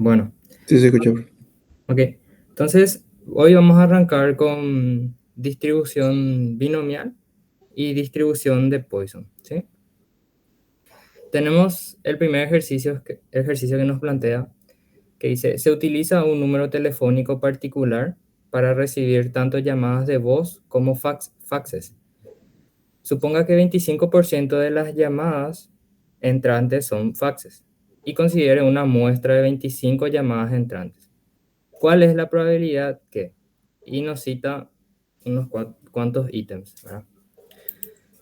Bueno, Sí, se escucha. ok. Entonces, hoy vamos a arrancar con distribución binomial y distribución de Poisson, ¿sí? Tenemos el primer ejercicio que nos plantea, que dice, se utiliza un número telefónico particular para recibir tanto llamadas de voz como faxes. Suponga que 25% de las llamadas entrantes son faxes y considere una muestra de 25 llamadas entrantes. ¿Cuál es la probabilidad que? Y nos cita unos cuantos ítems, ¿verdad?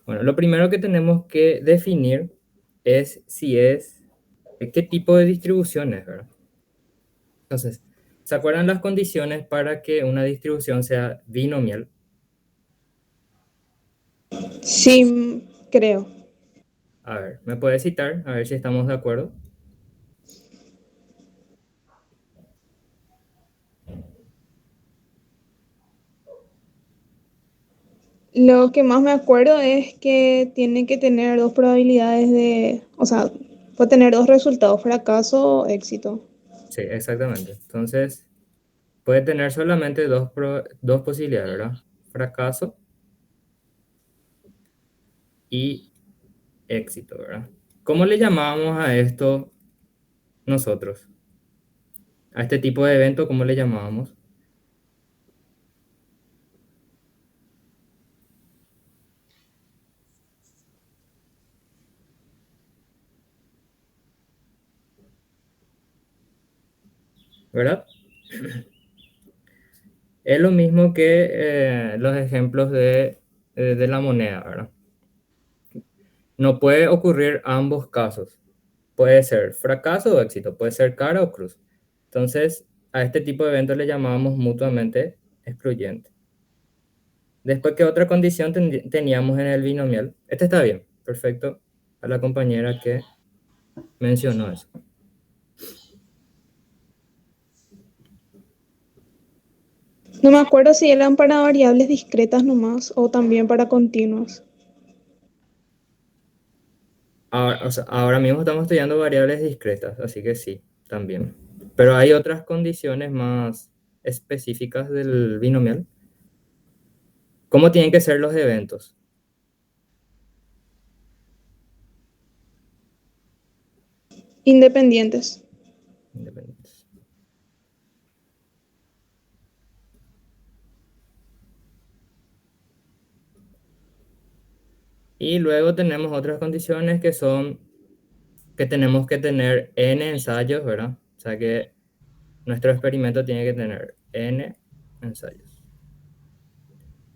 Bueno, lo primero que tenemos que definir es qué tipo de distribución es, ¿verdad? Entonces, ¿se acuerdan las condiciones para que una distribución sea binomial? Sí, creo. A ver, ¿me puede citar? A ver si estamos de acuerdo. Lo que más me acuerdo es que tiene que tener dos probabilidades o sea, puede tener dos resultados, fracaso o éxito. Sí, exactamente. Entonces, puede tener solamente dos posibilidades, ¿verdad? Fracaso y éxito, ¿verdad? ¿Cómo le llamábamos a esto nosotros? A este tipo de evento, ¿cómo le llamábamos? ¿Verdad? Es lo mismo que los ejemplos de la moneda, ¿verdad? No puede ocurrir ambos casos. Puede ser fracaso o éxito, puede ser cara o cruz. Entonces, a este tipo de eventos le llamamos mutuamente excluyente. Después, ¿qué otra condición teníamos en el binomial? Este está bien, perfecto. A la compañera que mencionó eso. No me acuerdo si eran para variables discretas nomás o también para continuas. Ahora, o sea, ahora mismo estamos estudiando variables discretas, así que sí, también. Pero hay otras condiciones más específicas del binomial. ¿Cómo tienen que ser los eventos? Independientes. Independientes. Y luego tenemos otras condiciones que son que tenemos que tener n ensayos, ¿verdad? O sea que nuestro experimento tiene que tener n ensayos.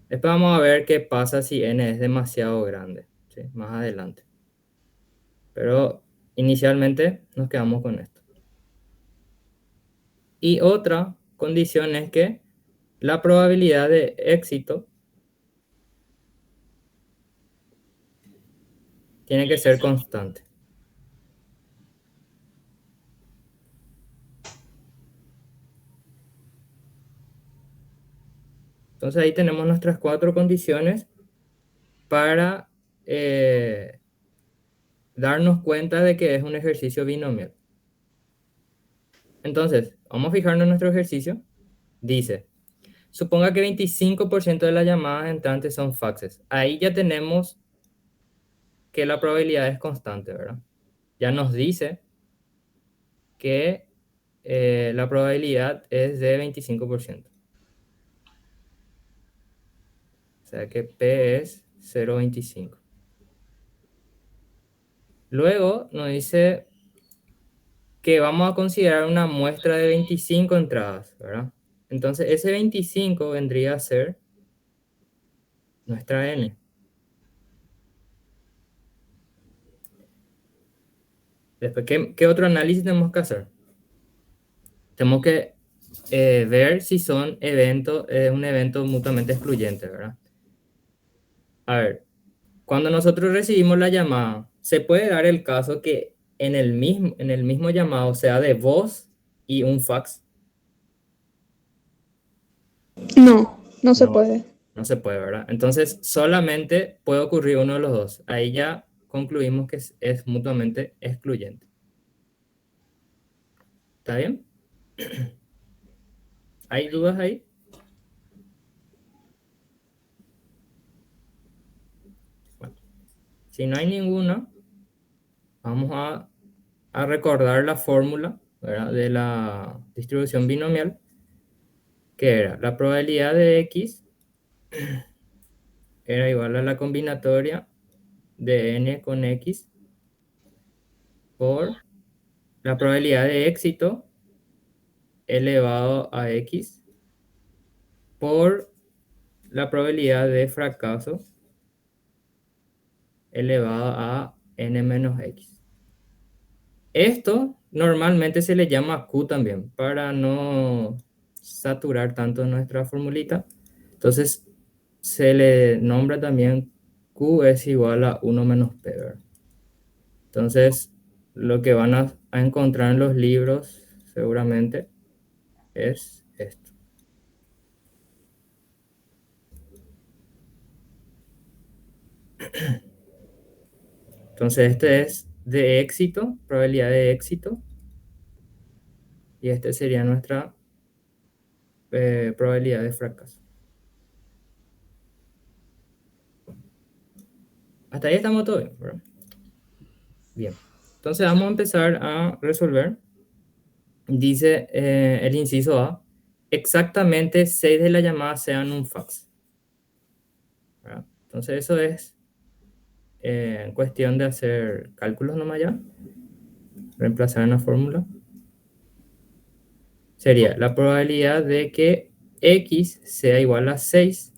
Después vamos a ver qué pasa si n es demasiado grande, ¿sí? Más adelante. Pero inicialmente nos quedamos con esto. Y otra condición es que la probabilidad de éxito tiene que ser constante. Entonces ahí tenemos nuestras cuatro condiciones para darnos cuenta de que es un ejercicio binomial. Entonces, vamos a fijarnos en nuestro ejercicio. Dice, suponga que 25% de las llamadas entrantes son faxes. Ahí ya tenemos que la probabilidad es constante, ¿verdad? Ya nos dice que la probabilidad es de 25%. O sea que P es 0,25. Luego nos dice que vamos a considerar una muestra de 25 entradas, ¿verdad? Entonces ese 25 vendría a ser nuestra N. Después, ¿qué otro análisis tenemos que hacer? Tenemos que ver si son un evento mutuamente excluyente, ¿verdad? A ver, cuando nosotros recibimos la llamada, se puede dar el caso que en el mismo llamado sea de voz y un fax. No, no se No, puede. no se puede, ¿verdad? Entonces, solamente puede ocurrir uno de los dos. Ahí ya concluimos que es mutuamente excluyente. ¿Está bien? ¿Hay dudas ahí? Bueno, si no hay ninguna, vamos a recordar la fórmula, ¿verdad?, de la distribución binomial, que era la probabilidad de x era igual a la combinatoria de n con x por la probabilidad de éxito elevado a x por la probabilidad de fracaso elevado a n menos x. Esto normalmente se le llama Q también, para no saturar tanto nuestra formulita. Entonces se le nombra también Q es igual a 1 menos P, ¿verdad? Entonces lo que van a encontrar en los libros seguramente es esto. Entonces este es de éxito, probabilidad de éxito, y este sería nuestra probabilidad de fracaso. Hasta ahí estamos todo bien, ¿verdad? Bien. Entonces vamos a empezar a resolver. Dice el inciso A, exactamente 6 de las llamadas sean un fax, ¿verdad? Entonces eso es cuestión de hacer cálculos nomás ya, reemplazar en la fórmula. Sería la probabilidad de que x sea igual a 6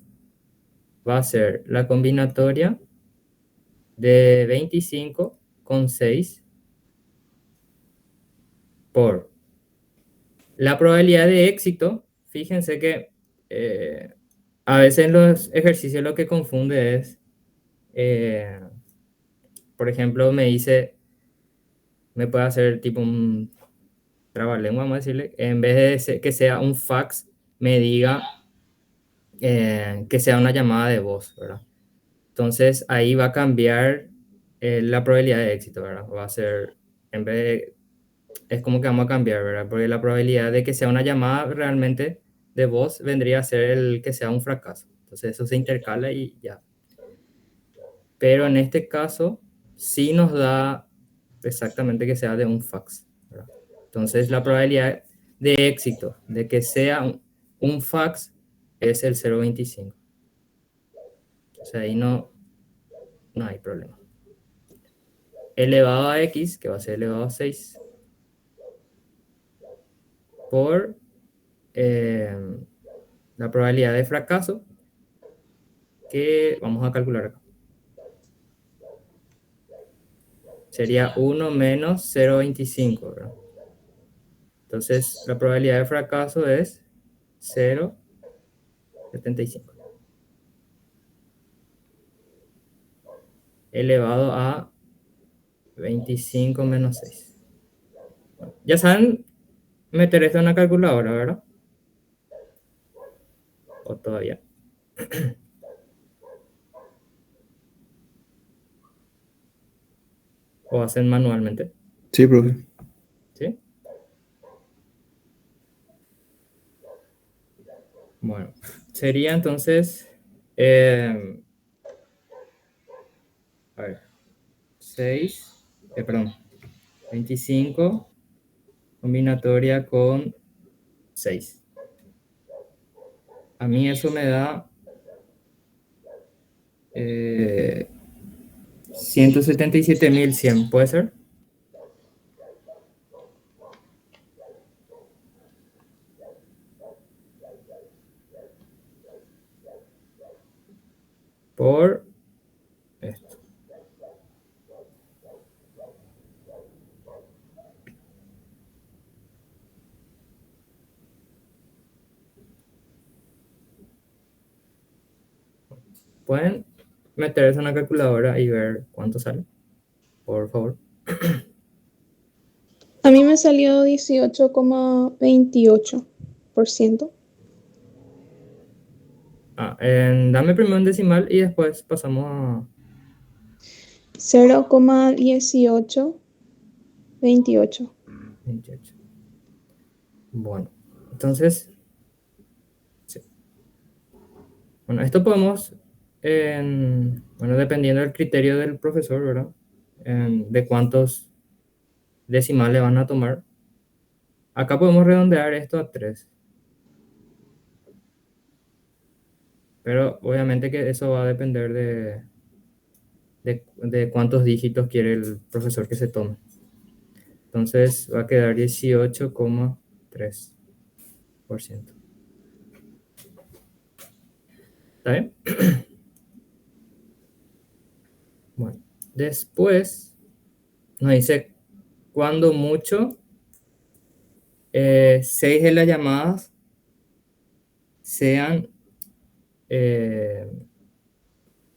va a ser la combinatoria de 25 con 6 por la probabilidad de éxito. Fíjense que a veces en los ejercicios lo que confunde es, por ejemplo, me puede hacer tipo un trabalengua, vamos a decirle, en vez de que sea un fax, me diga que sea una llamada de voz, ¿verdad? Entonces ahí va a cambiar la probabilidad de éxito, ¿verdad? Va a ser, en vez de, es como que vamos a cambiar, ¿verdad? Porque la probabilidad de que sea una llamada realmente de voz vendría a ser el que sea un fracaso. Entonces eso se intercala y ya. Pero en este caso sí nos da exactamente que sea de un fax, ¿verdad? Entonces la probabilidad de éxito de que sea un fax es el 0,25. O sea, ahí no hay problema. Elevado a x, que va a ser elevado a 6, por la probabilidad de fracaso, que vamos a calcular acá. Sería 1 menos 0,25, ¿verdad? Entonces, la probabilidad de fracaso es 0,75. Elevado a 25 menos 6. Bueno, ya saben meter esto en la calculadora, ¿verdad? O todavía. O hacen manualmente. Sí, profe. ¿Sí? Bueno, sería entonces, a ver, 6, perdón, 25 combinatoria con 6. A mí eso me da 177.100, ¿puede ser? Por esto. ¿Pueden meter eso en la calculadora y ver cuánto sale? Por favor. A mí me salió 18,28%. Dame primero un decimal y después pasamos a 0,1828. 28. Bueno, entonces, sí. Bueno, esto podemos, bueno, dependiendo del criterio del profesor, ¿verdad? De cuántos decimales van a tomar. Acá podemos redondear esto a 3, pero obviamente que eso va a depender de cuántos dígitos quiere el profesor que se tome. Entonces va a quedar 18,3%. ¿Está bien? Bueno, después nos dice cuando mucho 6 de las llamadas sean, eh,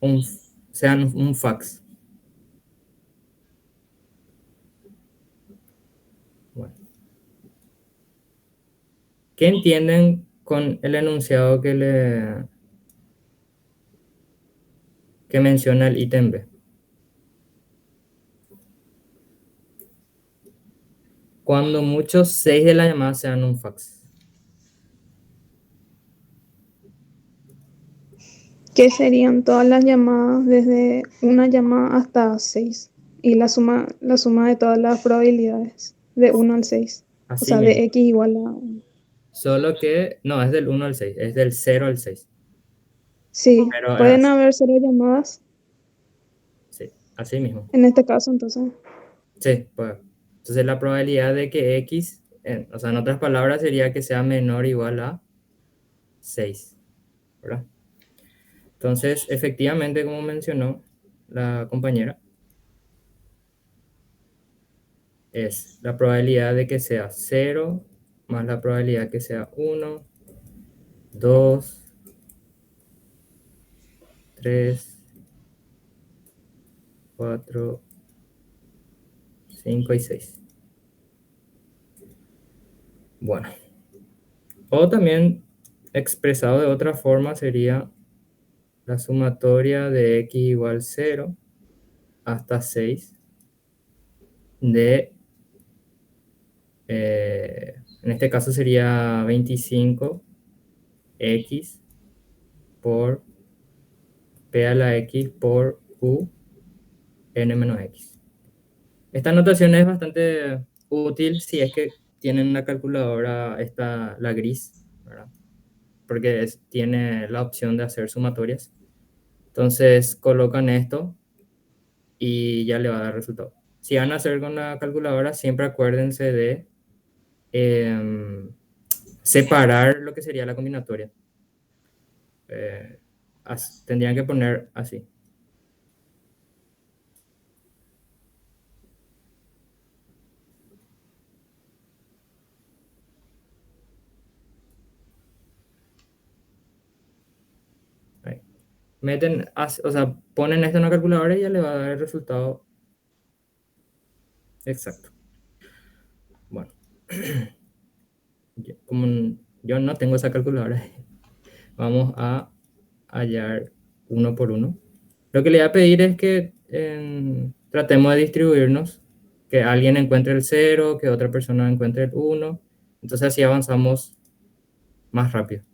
un, sean un fax. Bueno, ¿qué entienden con el enunciado que menciona el ítem B? Cuando mucho 6 de las llamadas sean un fax. ¿Qué serían todas las llamadas desde una llamada hasta 6? Y la suma de todas las probabilidades de 1 al 6. O Así sea, de mismo. x igual a 1. Solo que no es del 1 al 6, es del 0 al 6. Sí, Pero pueden es, haber 0 llamadas sí, así mismo. en este caso, entonces. Sí, pues. Entonces la probabilidad de que x, o sea, en otras palabras, sería que sea menor o igual a 6, ¿verdad? Entonces, efectivamente, como mencionó la compañera, es la probabilidad de que sea 0 más la probabilidad que sea 1, 2, 3, 4, 5 y 6. Bueno, o también expresado de otra forma sería la sumatoria de x igual 0 hasta 6 de, en este caso sería 25x por p a la x por q n menos x. Esta notación es bastante útil si es que tienen una calculadora, esta, la gris, ¿verdad? Porque tiene la opción de hacer sumatorias. Entonces colocan esto y ya le va a dar resultado. Si van a hacer con la calculadora, siempre acuérdense de em, separar lo que sería la combinatoria. Eh, Tendrían que poner así. Ahí. Meten, o sea, ponen esto en una calculadora y ya le va a dar el resultado exacto. Bueno, yo no tengo esa calculadora, vamos a hallar uno por uno. Lo que le voy a pedir es que tratemos de distribuirnos, que alguien encuentre el 0, que otra persona encuentre el 1, entonces así avanzamos más rápido.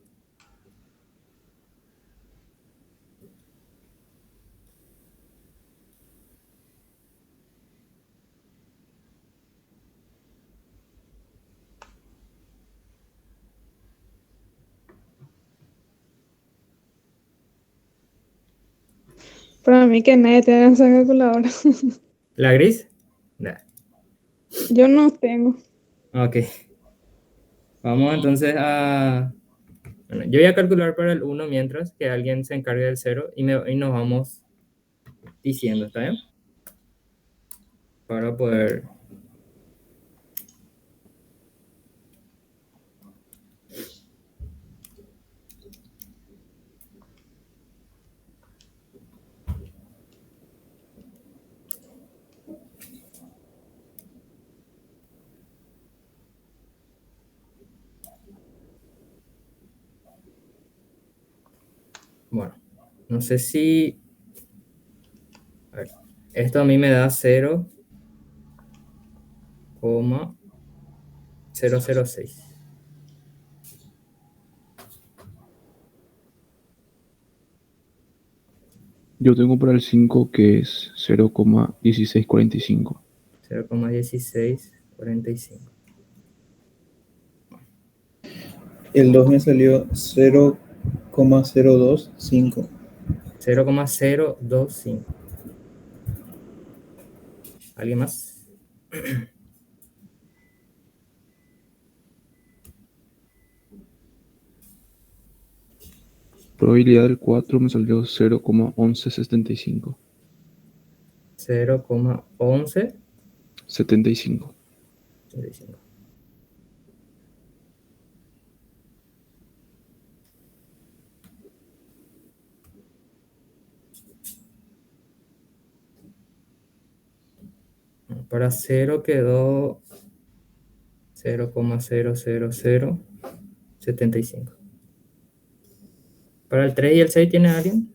Para mí que nadie tiene esa calculadora. ¿La gris? Nah. Yo no tengo. Ok, vamos entonces a... Bueno, yo voy a calcular para el 1 mientras que alguien se encargue del 0 y nos vamos diciendo, ¿está bien? Para poder... Bueno, no sé si... A ver, esto a mí me da 0,006. Yo tengo para el 5 que es 0,1645. 0,1645. El 2 me salió 0,025. 0,025. ¿Alguien más? Probabilidad del 4 me salió 0,1175. 0,1175. 75. Para 0 quedó 0,00075. Para el 3 y el 6, ¿tiene alguien?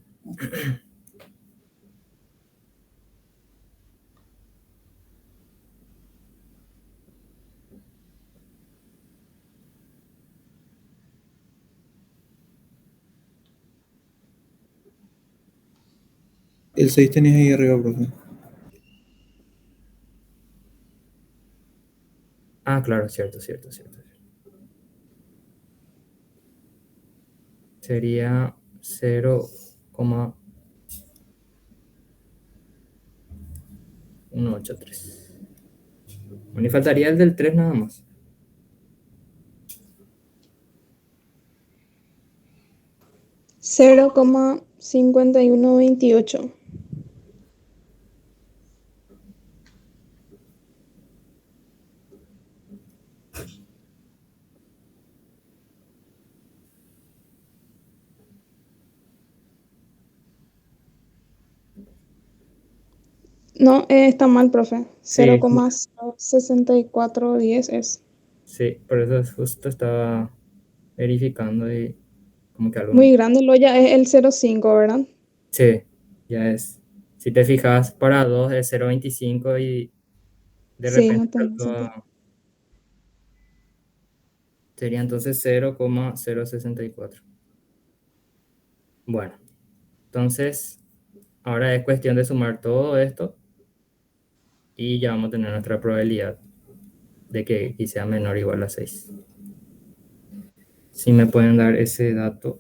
El 6 tenés ahí arriba, profe. Ah, claro, cierto, cierto, cierto. Sería 0,183. Me faltaría el del 3 nada más. Cero coma 5128. No, está mal, profe. Cero Sí, coma 6410 es. sí, por eso justo estaba verificando y como que algo. Muy grande, lo ya es el 0,5, ¿verdad? Sí, ya es. Si te fijas, para 2 es 0,25 y de Sí, repente no tiene saltó sentido. sería entonces 0,064. Bueno, entonces ahora es cuestión de sumar todo esto y ya vamos a tener nuestra probabilidad de que X sea menor o igual a 6. Si me pueden dar ese dato.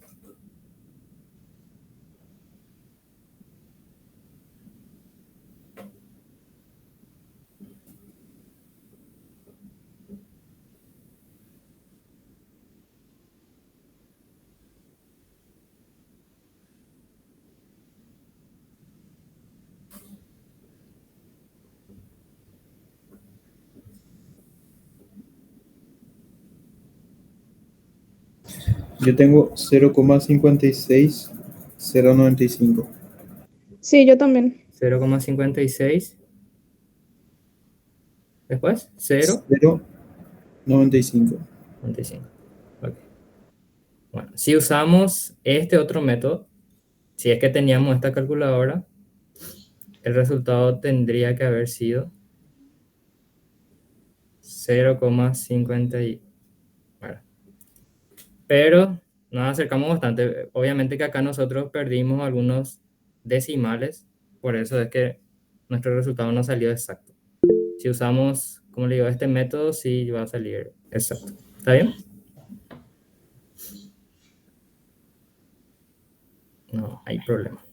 Yo tengo 0,56095. Sí, yo también. 0,56. Después, 0,95. 0,95. Ok. Bueno, si usamos este otro método, si es que teníamos esta calculadora, el resultado tendría que haber sido 0,50 bueno, pero nos acercamos bastante. Obviamente que acá nosotros perdimos algunos decimales, por eso es que nuestro resultado no salió exacto. Si usamos, como le digo, este método, sí va a salir exacto. ¿Está bien? No hay problema.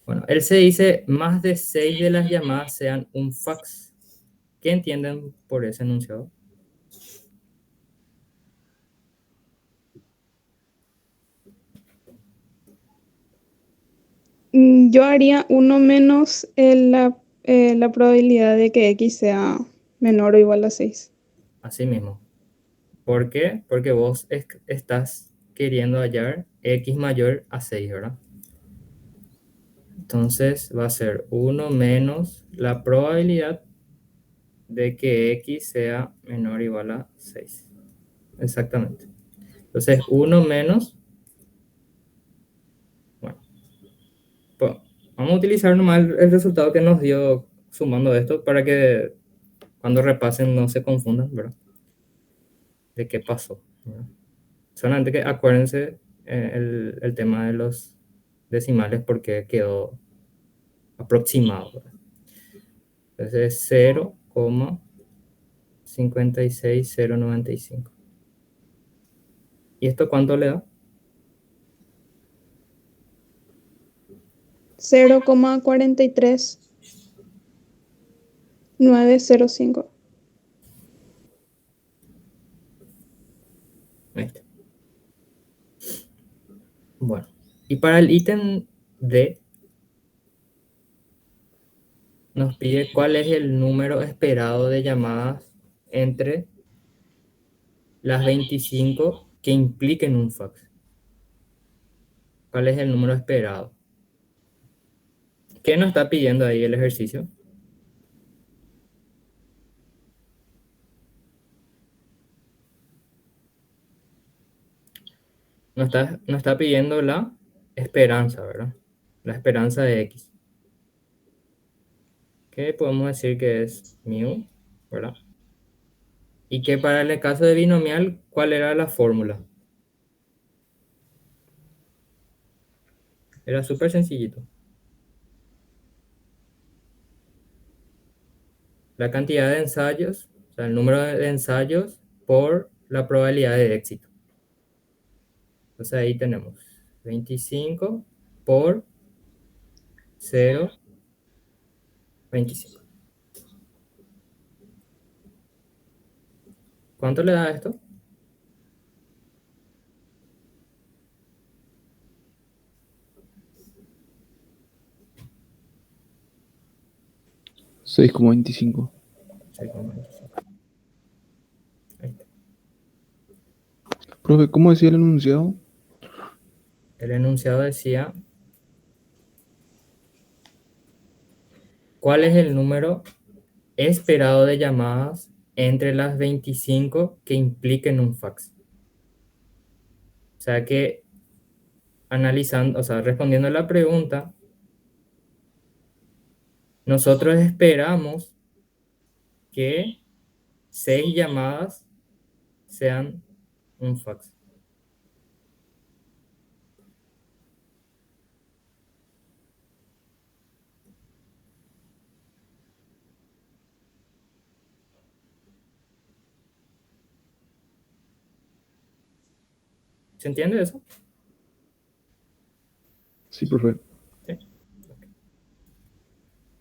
Bueno, él se dice más de 6 de las llamadas sean un fax. ¿Qué entienden por ese enunciado? Yo haría uno menos la probabilidad de que X sea menor o igual a 6. Así mismo. ¿Por qué? Porque vos estás queriendo hallar X mayor a 6, ¿verdad? Entonces va a ser uno menos la probabilidad de que X sea menor o igual a 6. Exactamente. Entonces uno menos, bueno, pues, vamos a utilizar nomás el resultado que nos dio sumando esto para que cuando repasen no se confundan, ¿verdad? De qué pasó, ¿verdad? Solamente que acuérdense el tema de los decimales porque quedó aproximado, ¿verdad? Entonces es 0,56095. ¿Y esto cuánto le da? 0,43905. Ahí está. Bueno, y para el ítem D, nos pide cuál es el número esperado de llamadas entre las 25 que impliquen un fax. ¿Cuál es el número esperado? ¿Qué nos está pidiendo ahí el ejercicio? Nos está pidiendo la esperanza, ¿verdad? La esperanza de X. Que podemos decir que es mu, ¿verdad? Y que para el caso de binomial, ¿cuál era la fórmula? Era súper sencillito. La cantidad de ensayos, o sea, el número de ensayos por la probabilidad de éxito. Entonces ahí tenemos 25 por 0,25. ¿Cuánto le da esto? 6,25. 6,25. Ahí está. Profe, ¿cómo decía el enunciado? El enunciado decía, ¿cuál es el número esperado de llamadas entre las 25 que impliquen un fax? O sea que analizando, o sea, respondiendo a la pregunta, nosotros esperamos que 6 llamadas sean un fax. ¿Se entiende eso? Sí, profe. Sí. Ok.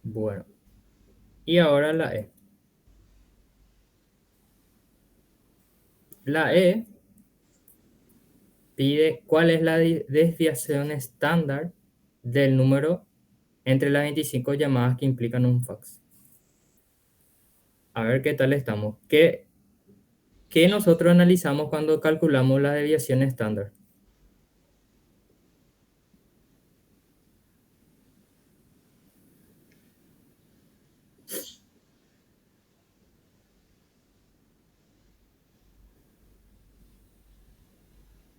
Bueno, y ahora la E. La E pide cuál es la desviación estándar del número entre las 25 llamadas que implican un fax. A ver qué tal estamos. ¿Qué nosotros analizamos cuando calculamos la desviación estándar?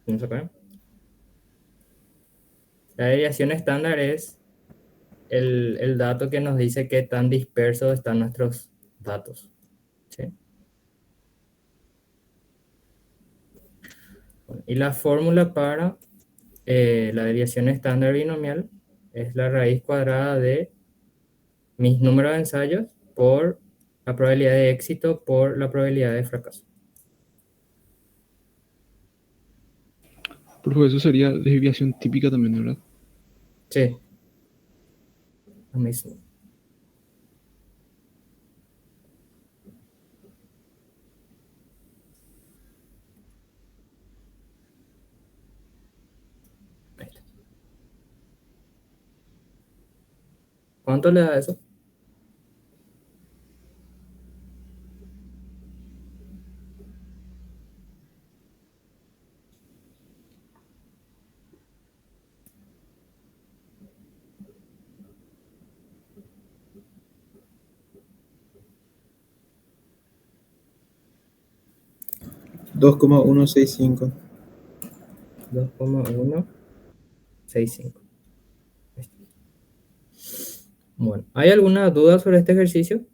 ¿No se acuerdan? La desviación estándar es el dato que nos dice qué tan dispersos están nuestros datos. ¿Sí? Bueno, y la fórmula para la desviación estándar binomial es la raíz cuadrada de mis números de ensayos por la probabilidad de éxito por la probabilidad de fracaso. Profe, eso sería desviación típica también, ¿verdad? Sí, lo mismo. Ahí está. ¿Cuánto le da eso? Dos coma uno seis cinco. 2,165. Bueno, ¿hay alguna duda sobre este ejercicio?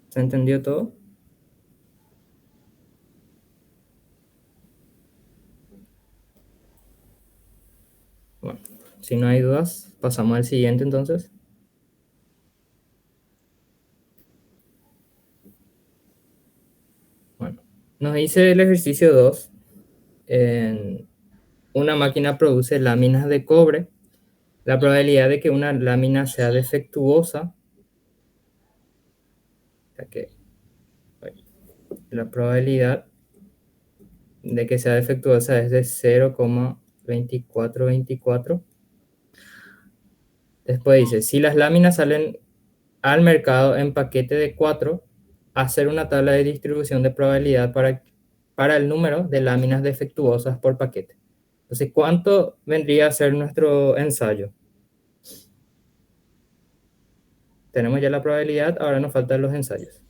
¿Se entendió todo? Si no hay dudas, pasamos al siguiente entonces. Bueno, nos dice el ejercicio 2. Una máquina produce láminas de cobre. La probabilidad de que una lámina sea defectuosa, o sea que la probabilidad de que sea defectuosa es de 0,2424. Después dice, si las láminas salen al mercado en paquete de 4, hacer una tabla de distribución de probabilidad para el número de láminas defectuosas por paquete. Entonces, ¿cuánto vendría a ser nuestro ensayo? Tenemos ya la probabilidad, ahora nos faltan los ensayos.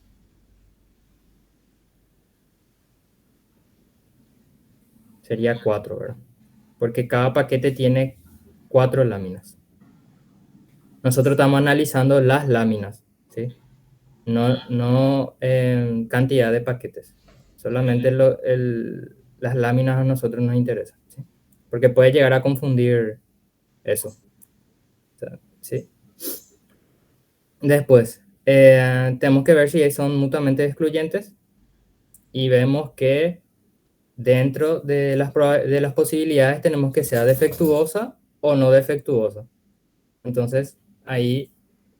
Sería 4, ¿verdad? Porque cada paquete tiene 4 láminas. Nosotros estamos analizando las láminas, ¿sí? No cantidad de paquetes. Solamente las láminas a nosotros nos interesan, ¿sí? Porque puede llegar a confundir eso. O sea, ¿sí? Después, tenemos que ver si son mutuamente excluyentes y vemos que dentro de las posibilidades tenemos que sea defectuosa o no defectuosa. Entonces, ahí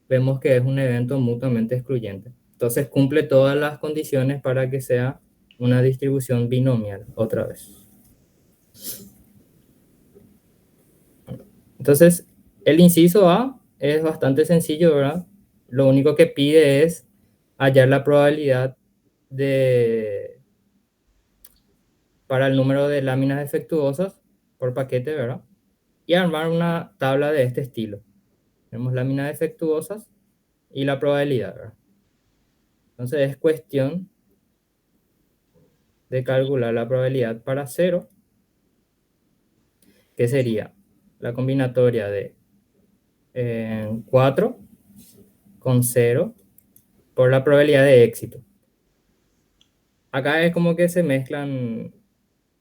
vemos que es un evento mutuamente excluyente. Entonces, cumple todas las condiciones para que sea una distribución binomial, otra vez. Entonces, el inciso A es bastante sencillo, ¿verdad? Lo único que pide es hallar la probabilidad para el número de láminas defectuosas por paquete, ¿verdad? Y armar una tabla de este estilo. Tenemos láminas defectuosas y la probabilidad, ¿verdad? Entonces es cuestión de calcular la probabilidad para 0, que sería la combinatoria de 4 con 0 por la probabilidad de éxito. Acá es como que se mezclan,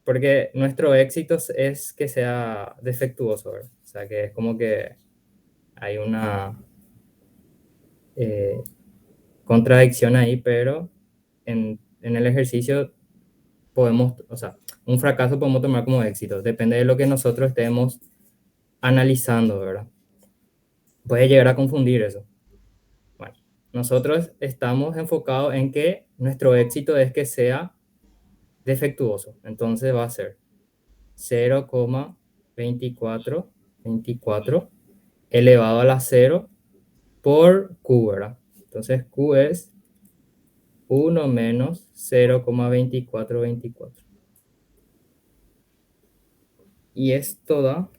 porque nuestro éxito es que sea defectuoso, ¿verdad? O sea que es como que hay una contradicción ahí, pero en el ejercicio podemos, o sea, un fracaso podemos tomar como éxito, depende de lo que nosotros estemos analizando, ¿verdad? Puede llegar a confundir eso. Bueno, nosotros estamos enfocados en que nuestro éxito es que sea defectuoso, entonces va a ser 0,2424 elevado a la 0 por Q, ¿verdad? Entonces Q es 1 menos 0,2424. Y esto da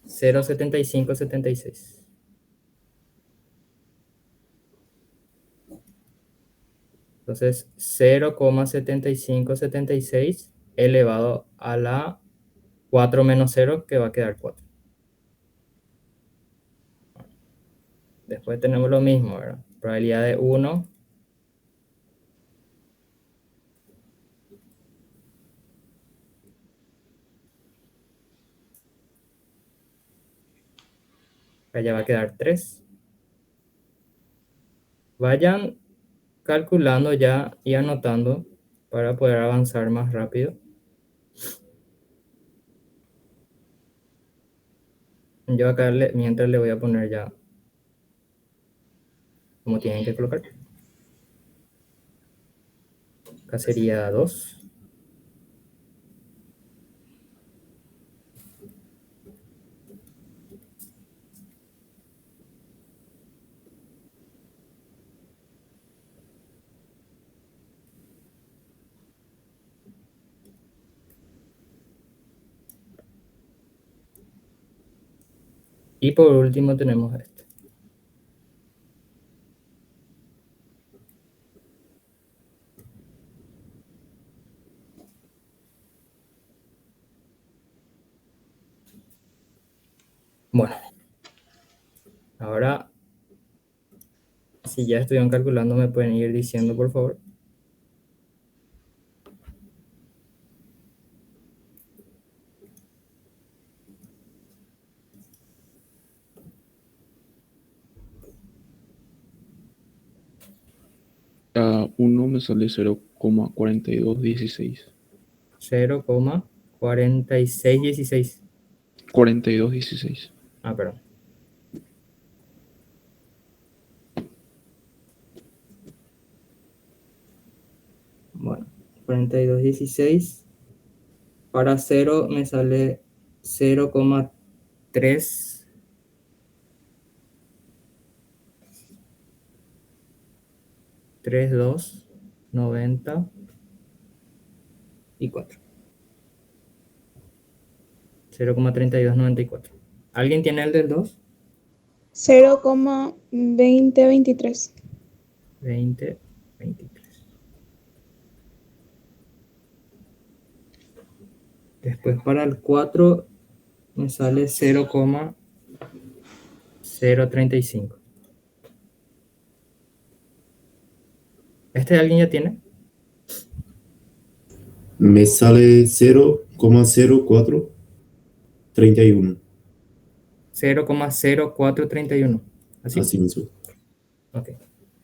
0,7576. Entonces 0,7576 elevado a la 4 menos 0, que va a quedar 4. Después tenemos lo mismo, ¿verdad? Probabilidad de 1 allá va a quedar 3. Vayan calculando ya y anotando para poder avanzar más rápido. Yo acá mientras le voy a poner ya como tienen que colocar. Acá sería 2. Y por último tenemos este. Bueno, ahora si ya estuvieron calculando me pueden ir diciendo por favor. 1 me sale 0,4216. 0,4616. 4216. Ah, perdón. Bueno, 4216. Para 0 me sale 0,3. 3294. 0,3294. ¿Alguien tiene el del 2? 0,2023. 20, 23. Después para el 4 me sale 0,035. ¿Este alguien ya tiene? Me sale 0,0431. 0,0431. ¿Así? Así mismo. Ok.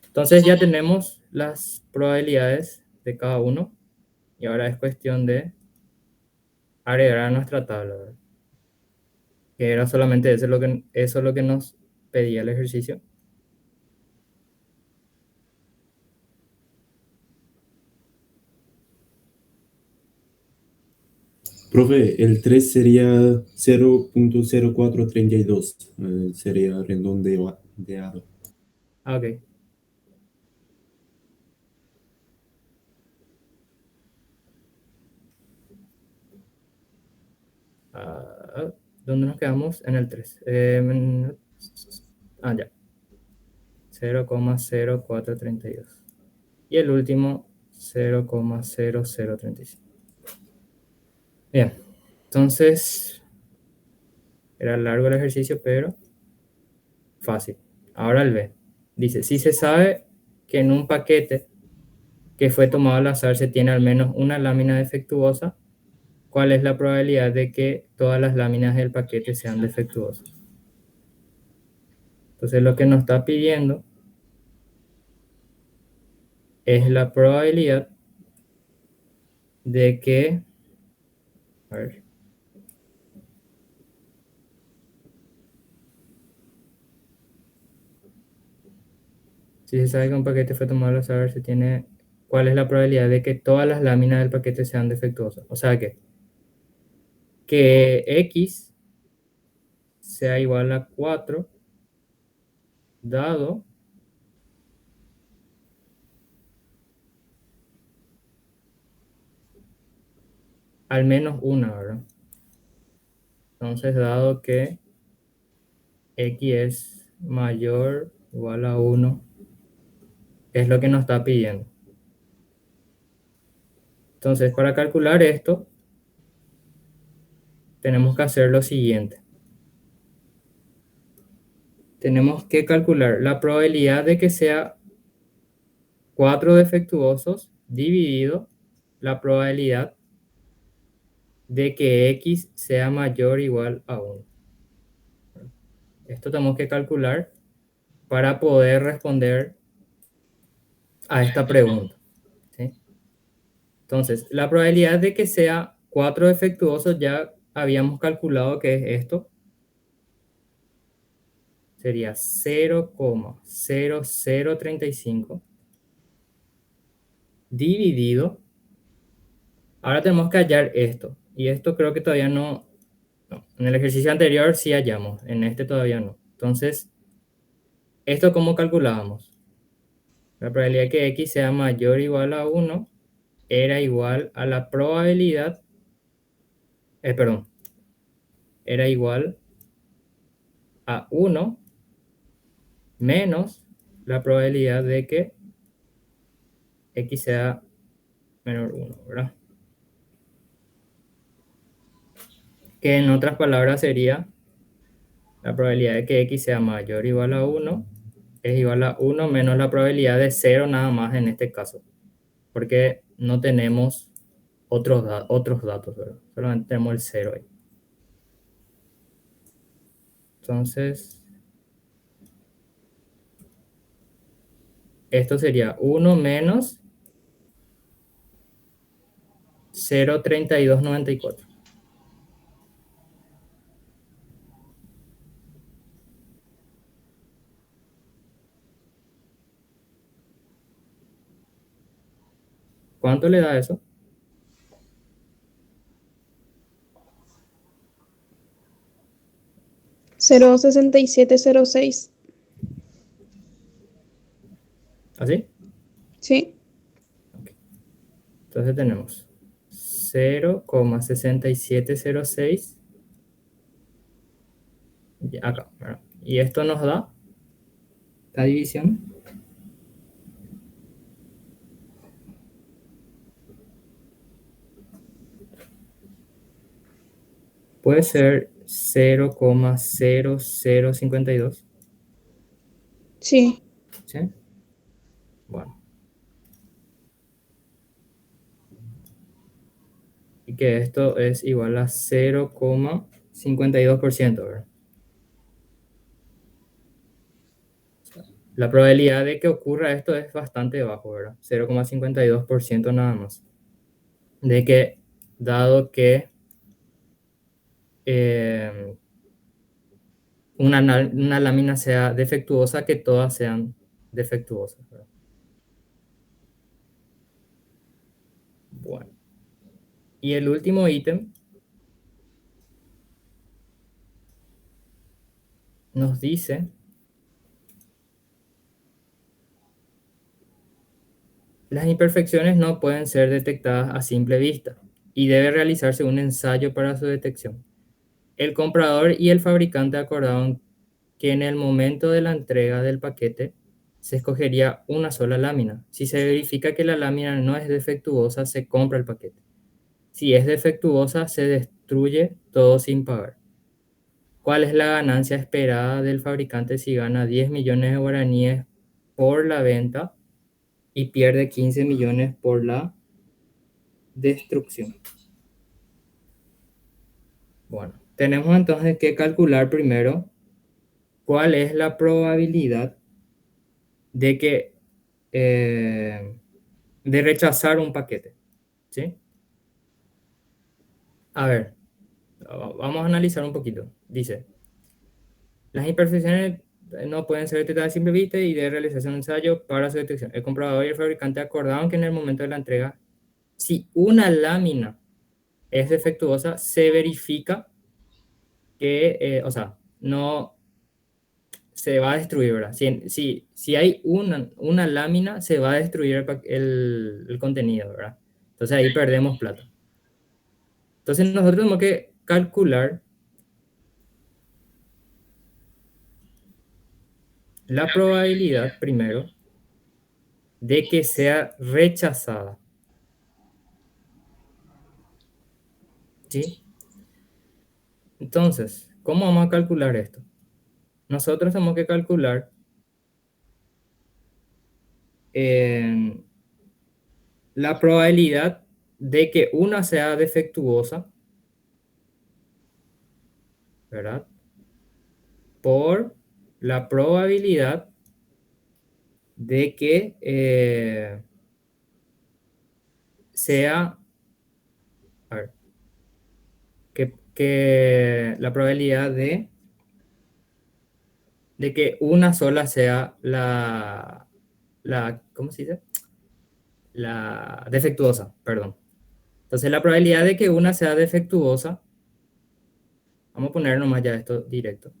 Entonces ya tenemos las probabilidades de cada uno. Y ahora es cuestión de agregar a nuestra tabla, ¿verdad? Que era solamente eso lo que nos pedía el ejercicio. Profe, el 3 sería 0,0432. Sería redondeado. Ah, ok. ¿Dónde nos quedamos? En el 3. Ya. 0,0432. Y el último, 0,0035. Bien. Entonces, era largo el ejercicio, pero fácil. Ahora el B. Dice, si se sabe que en un paquete que fue tomado al azar se tiene al menos una lámina defectuosa, ¿cuál es la probabilidad de que todas las láminas del paquete sean defectuosas? Entonces lo que nos está pidiendo es la probabilidad de que, a ver, si se sabe que un paquete fue tomado al azar, se tiene, ¿cuál es la probabilidad de que todas las láminas del paquete sean defectuosas? O sea que X sea igual a 4 dado al menos una, ¿verdad? Entonces, dado que X es mayor o igual a 1, es lo que nos está pidiendo. Entonces, para calcular esto, tenemos que hacer lo siguiente. Tenemos que calcular la probabilidad de que sea 4 defectuosos dividido la probabilidad de que X sea mayor o igual a 1. Esto tenemos que calcular para poder responder a esta pregunta, ¿sí? Entonces, la probabilidad de que sea 4 defectuosos ya habíamos calculado que es esto. Sería 0,0035 dividido. Ahora tenemos que hallar esto. Y esto creo que todavía no. En el ejercicio anterior sí hallamos. En este todavía no. Entonces, ¿esto cómo calculábamos? La probabilidad de que X sea mayor o igual a 1 era igual a la probabilidad. Perdón. Era igual a 1 menos la probabilidad de que X sea menor 1, ¿verdad? Que en otras palabras sería la probabilidad de que X sea mayor o igual a 1 es igual a 1 menos la probabilidad de 0 nada más en este caso, porque no tenemos otros datos, ¿verdad? Solamente tenemos el 0 ahí. Entonces, esto sería 1 menos 0,3294. ¿Cuánto le da eso? Cero 6706. ¿Así? Sí. Entonces tenemos 0,6706 acá, ¿verdad? Y esto nos da la división. Puede ser 0,0052. Sí. ¿Sí? Bueno. Y que esto es igual a 0,52%, ¿verdad? La probabilidad de que ocurra esto es bastante bajo, ¿verdad? 0,52% nada más. De que, dado que una lámina sea defectuosa, que todas sean defectuosas, ¿verdad? Bueno. Y el último ítem nos dice las imperfecciones no pueden ser detectadas a simple vista y debe realizarse un ensayo para su detección. El comprador y el fabricante acordaron que en el momento de la entrega del paquete se escogería una sola lámina. Si se verifica que la lámina no es defectuosa, se compra el paquete. Si es defectuosa, se destruye todo sin pagar. ¿Cuál es la ganancia esperada del fabricante si gana 10 millones de guaraníes por la venta y pierde 15 millones por la destrucción? Bueno, tenemos entonces que calcular primero cuál es la probabilidad de que de rechazar un paquete, ¿sí? A ver, vamos a analizar un poquito. Dice, las imperfecciones no pueden ser detectadas a simple vista y de realización de ensayo para su detección. El comprador y el fabricante acordaron que en el momento de la entrega, si una lámina es defectuosa, se verifica que, o sea, no se va a destruir, ¿verdad? Si hay una lámina, se va a destruir el contenido, ¿verdad? Entonces ahí perdemos plata. Entonces nosotros tenemos que calcular la probabilidad primero de que sea rechazada, ¿sí? Entonces, ¿cómo vamos a calcular esto? Nosotros tenemos que calcular la probabilidad de que una sea defectuosa, ¿verdad? Por la probabilidad de que sea, a ver, que la probabilidad de que una sola sea ¿cómo se dice? La defectuosa, perdón. Entonces la probabilidad de que una sea defectuosa, vamos a poner nomás ya esto directo.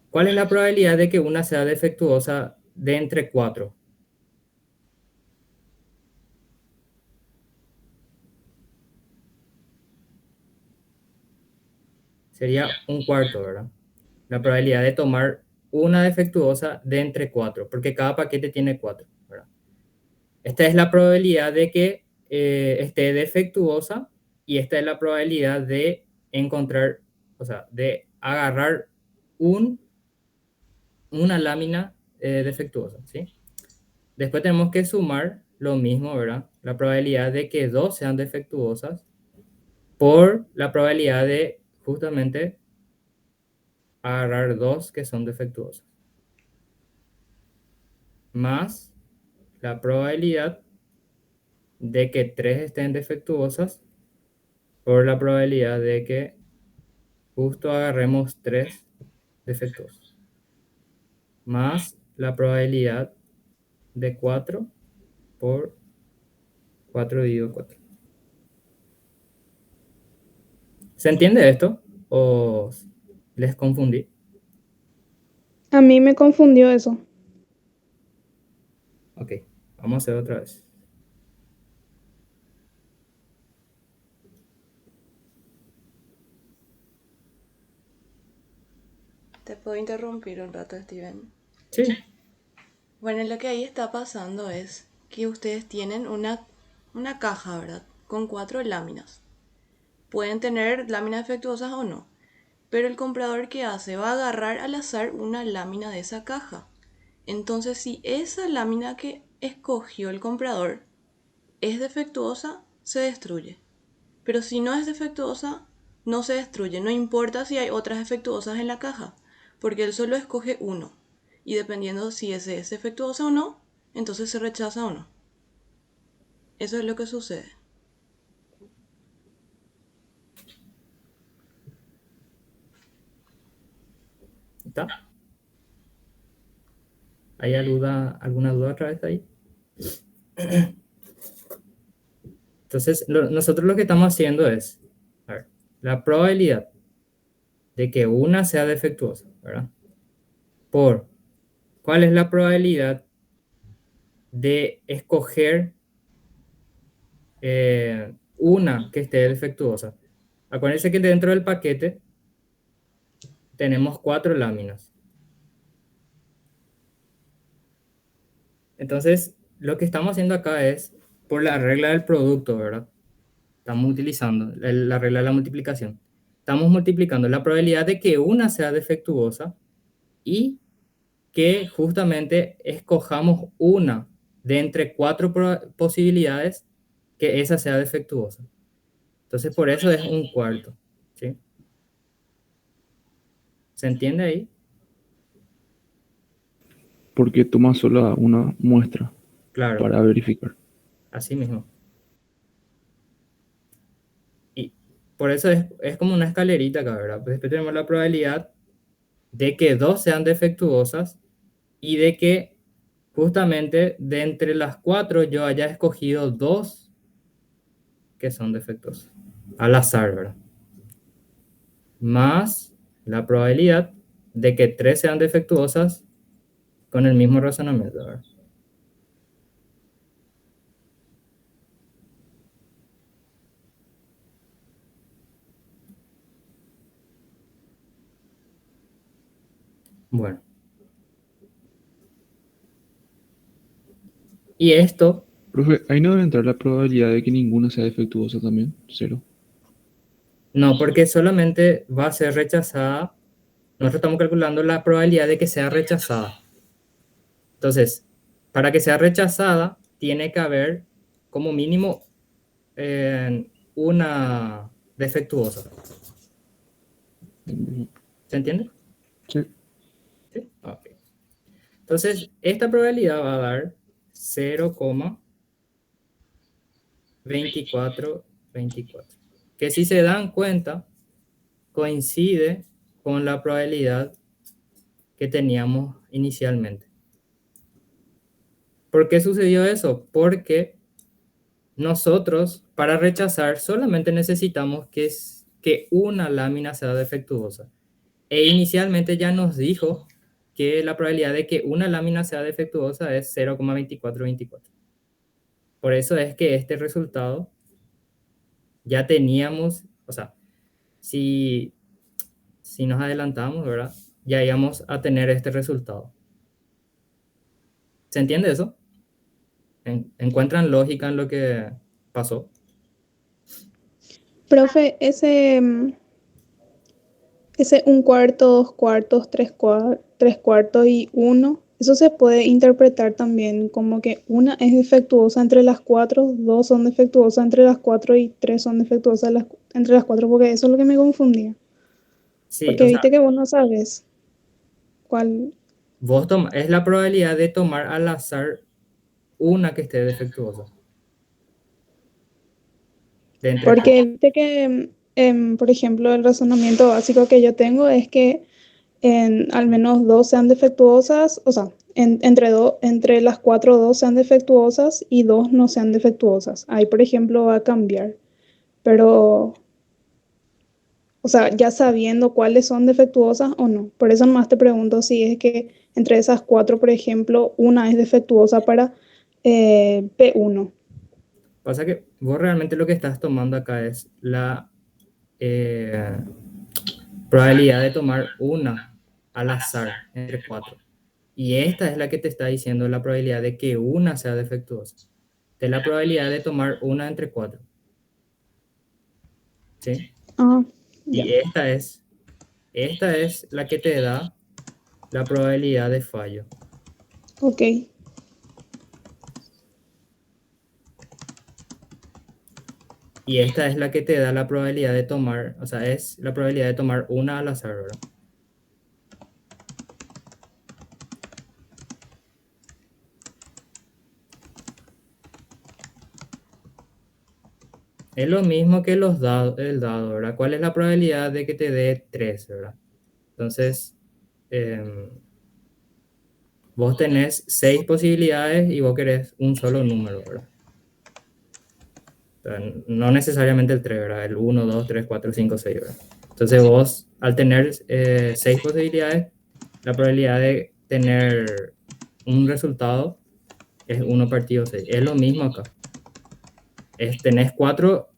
¿Cuál es la probabilidad de que una sea defectuosa de entre 4? Sería un cuarto, ¿verdad? La probabilidad de tomar una defectuosa de entre 4, porque cada paquete tiene 4, ¿verdad? Esta es la probabilidad de que esté defectuosa y esta es la probabilidad de encontrar, o sea, de agarrar una lámina defectuosa, ¿sí? Después tenemos que sumar lo mismo, ¿verdad? La probabilidad de que dos sean defectuosas por la probabilidad de justamente agarrar dos que son defectuosas. Más la probabilidad de que 3 estén defectuosas por la probabilidad de que justo agarremos 3 defectuosos, más la probabilidad de 4 por 4 dividido 4. ¿Se entiende esto? ¿O les confundí? A mí me confundió eso. Ok, vamos a hacer otra vez. Te puedo interrumpir un rato, Steven. Sí, Bueno, lo que ahí está pasando es que ustedes tienen una caja, ¿verdad? Con 4 láminas. Pueden tener láminas defectuosas o no. Pero el comprador, ¿qué hace? Va a agarrar al azar una lámina de esa caja. Entonces, si esa lámina que escogió el comprador es defectuosa, se destruye. Pero si no es defectuosa, no se destruye. No importa si hay otras defectuosas en la caja, porque él solo escoge uno. Y dependiendo si ese es defectuoso o no, entonces se rechaza o no. Eso es lo que sucede. ¿está? ¿Hay alguna duda otra vez ahí? Entonces, nosotros lo que estamos haciendo es, a ver, la probabilidad de que una sea defectuosa, ¿verdad? ¿Cuál es la probabilidad de escoger una que esté defectuosa? Acuérdense que dentro del paquete tenemos 4 láminas. Entonces, lo que estamos haciendo acá es, por la regla del producto, ¿verdad? Estamos utilizando la regla de la multiplicación. Estamos multiplicando la probabilidad de que una sea defectuosa y que justamente escojamos una de entre 4 posibilidades que esa sea defectuosa. Entonces, por eso es un cuarto, ¿sí? ¿Se entiende ahí? Porque toma solo una muestra Claro, para verificar. así mismo. Y por eso es como una escalerita acá, ¿verdad? Pues después tenemos la probabilidad de que 2 sean defectuosas y de que justamente de entre las 4 yo haya escogido 2 que son defectuosas. Al azar, ¿verdad? Más la probabilidad de que 3 sean defectuosas con el mismo razonamiento, ¿verdad? Bueno. Y esto, Profe, ahí no debe entrar la probabilidad de que ninguna sea defectuosa también, 0. no, porque solamente va a ser rechazada. Nosotros estamos calculando la probabilidad de que sea rechazada. Entonces, para que sea rechazada, tiene que haber como mínimo una defectuosa. ¿Se entiende? Sí. ¿Sí? Ok. Entonces, esta probabilidad va a dar 0,2424. Que si se dan cuenta, coincide con la probabilidad que teníamos inicialmente. ¿Por qué sucedió eso? Porque nosotros, para rechazar, solamente necesitamos que una lámina sea defectuosa. E inicialmente ya nos dijo que la probabilidad de que una lámina sea defectuosa es 0,2424. Por eso es que este resultado ya teníamos, o sea, si nos adelantamos, ¿verdad? Ya íbamos a tener este resultado. ¿Se entiende eso? ¿Encuentran lógica en lo que pasó? Profe, ese un cuarto, dos cuartos, tres cuartos y uno, eso se puede interpretar también como que una es defectuosa entre las 4, dos son defectuosas entre las 4 y 3 son defectuosas entre las 4, porque eso es lo que me confundía. Sí, Porque o sea, viste que vos no sabes cuál. es la probabilidad de tomar al azar una que esté defectuosa. De entre Porque viste que, por ejemplo, el razonamiento básico que yo tengo es que al menos dos sean defectuosas, o sea, entre las cuatro, dos sean defectuosas y dos no sean defectuosas. Ahí, por ejemplo, va a cambiar. Pero, o sea, ya sabiendo cuáles son defectuosas o no. Por eso nomás te pregunto si es que entre esas cuatro, por ejemplo, una es defectuosa para P1. Pasa que vos realmente lo que estás tomando acá es la probabilidad de tomar una al azar entre cuatro. Y esta es la que te está diciendo la probabilidad de que una sea defectuosa. De la probabilidad de tomar una entre cuatro. ¿Sí? Ah, ya. Y esta es la que te da la probabilidad de fallo. Ok. Y esta es la que te da la probabilidad de tomar, o sea, es la probabilidad de tomar una al azar, ¿verdad? Es lo mismo que el dado, ¿verdad? ¿Cuál es la probabilidad de que te dé 3, ¿verdad? Entonces, vos tenés 6 posibilidades y vos querés un solo número, ¿verdad? O sea, no necesariamente el 3, ¿verdad? El 1, 2, 3, 4, 5, 6, ¿verdad? Entonces vos, al tener 6 posibilidades, la probabilidad de tener un resultado es 1 partido 6. Es lo mismo acá. Tenés 4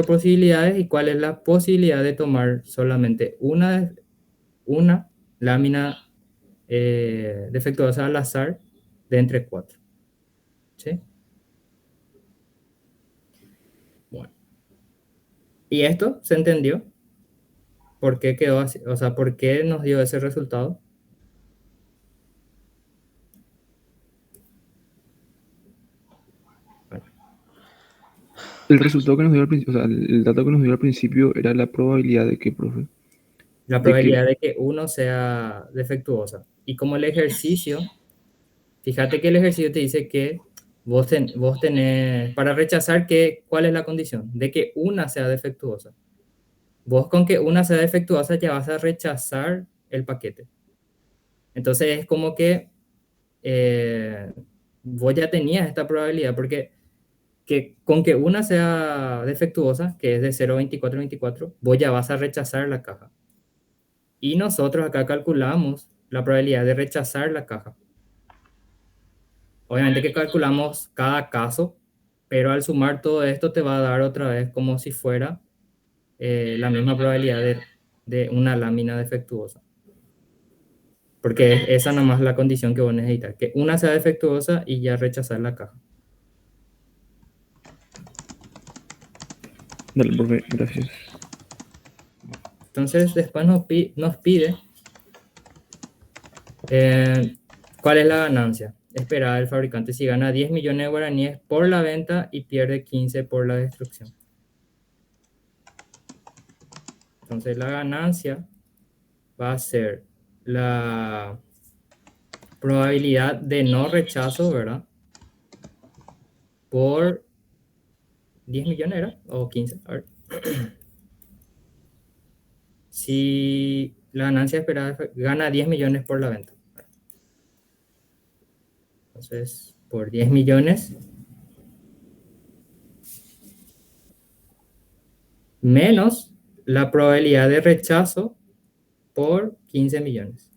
posibilidades y cuál es la posibilidad de tomar solamente una lámina defectuosa al azar de entre 4. ¿Sí? Bueno. ¿Y esto se entendió? ¿Por qué quedó así? O sea, ¿por qué nos dio ese resultado? Bueno, El resultado que nos dio al principio, o sea, el dato que nos dio al principio era la probabilidad de que, profe, la de que, probabilidad de que uno sea defectuosa. Y como el ejercicio, fíjate que el ejercicio te dice que vos tenés, para rechazar, ¿cuál es la condición? De que una sea defectuosa. Vos con que una sea defectuosa ya vas a rechazar el paquete. Entonces es como que vos ya tenías esta probabilidad, porque con que una sea defectuosa, que es de 0,2424, vos ya vas a rechazar la caja. Y nosotros acá calculamos la probabilidad de rechazar la caja. Obviamente que calculamos cada caso, pero al sumar todo esto te va a dar otra vez como si fuera la misma probabilidad de una lámina defectuosa. Porque es esa nomás la condición que vos necesitas, que una sea defectuosa y ya rechazar la caja. dale, profe, gracias. Entonces después nos pide cuál es la ganancia esperada del fabricante si gana 10 millones de guaraníes por la venta y pierde 15 por la destrucción. Entonces la ganancia va a ser la probabilidad de no rechazo, ¿verdad? Por 10 millones, ¿era? O 15, a ver. Si la ganancia esperada gana 10 millones por la venta. Entonces, por 10 millones menos la probabilidad de rechazo por 15 millones.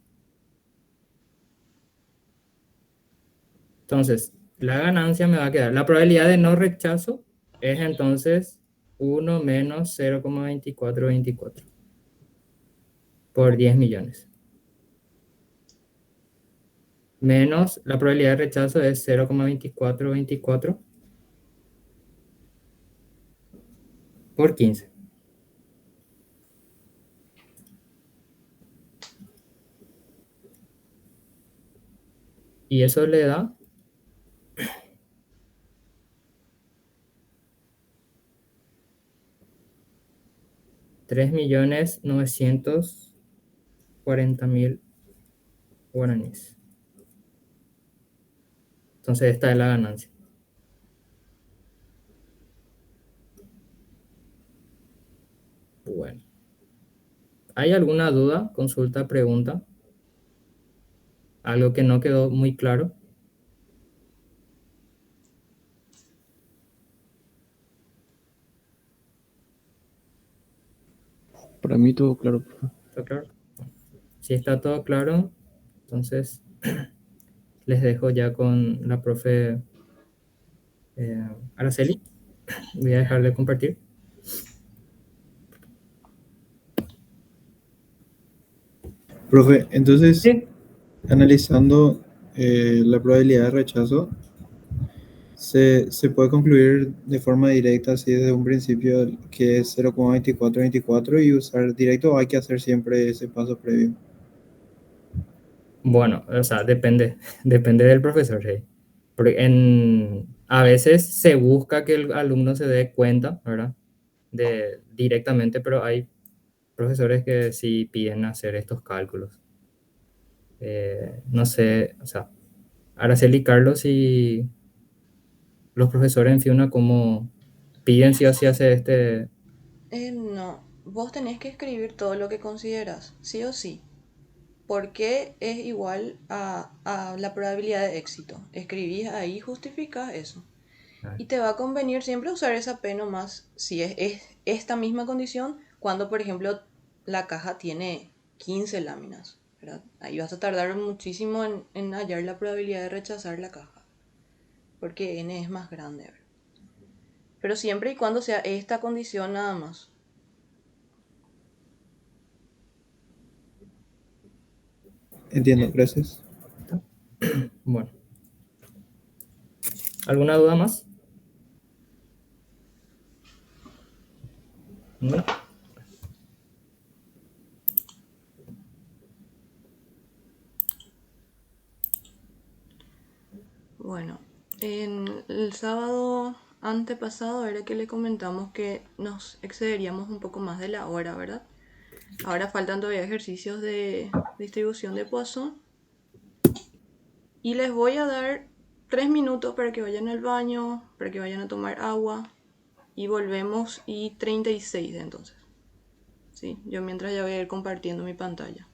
Entonces, la ganancia me va a quedar. La probabilidad de no rechazo es entonces 1 menos 0,2424 por 10 millones. Menos la probabilidad de rechazo es 0,2424 por 15. Y eso le da 3.940.000 guaraníes. Entonces esta es la ganancia. Bueno, ¿hay alguna duda, consulta, pregunta? ¿Algo que no quedó muy claro? Para mí todo claro, profe. ¿Está claro? Si está todo claro, entonces les dejo ya con la profe Araceli. Voy a dejar de compartir. Profe, entonces, Sí. analizando la probabilidad de rechazo, se puede concluir de forma directa, así desde un principio, que es 0,2424 y usar directo, o hay que hacer siempre ese paso previo. Bueno, o sea, depende, depende del profesor, sí. Porque a veces se busca que el alumno se dé cuenta, ¿verdad? Directamente, pero hay profesores que sí piden hacer estos cálculos. No sé, o sea, Araceli y Carlos y los profesores en Fiuna, ¿cómo piden si o sí hace este? No, vos tenés que escribir todo lo que consideras, sí o sí, porque es igual a la probabilidad de éxito. Escribís ahí, justificás eso. Y te va a convenir siempre usar esa P nomás si es esta misma condición cuando, por ejemplo, la caja tiene 15 láminas, ¿verdad? Ahí vas a tardar muchísimo en hallar la probabilidad de rechazar la caja, porque n es más grande, ¿verdad? Pero siempre y cuando sea esta condición nada más. Entiendo, gracias. Bueno, ¿alguna duda más? ¿No? Bueno, en el sábado antepasado era que le comentamos que nos excederíamos un poco más de la hora, ¿verdad? Ahora faltan todavía ejercicios de distribución de Poisson. Y les voy a dar 3 minutos para que vayan al baño, para que vayan a tomar agua. Y volvemos y 36 de entonces. Sí, yo mientras ya voy a ir compartiendo mi pantalla.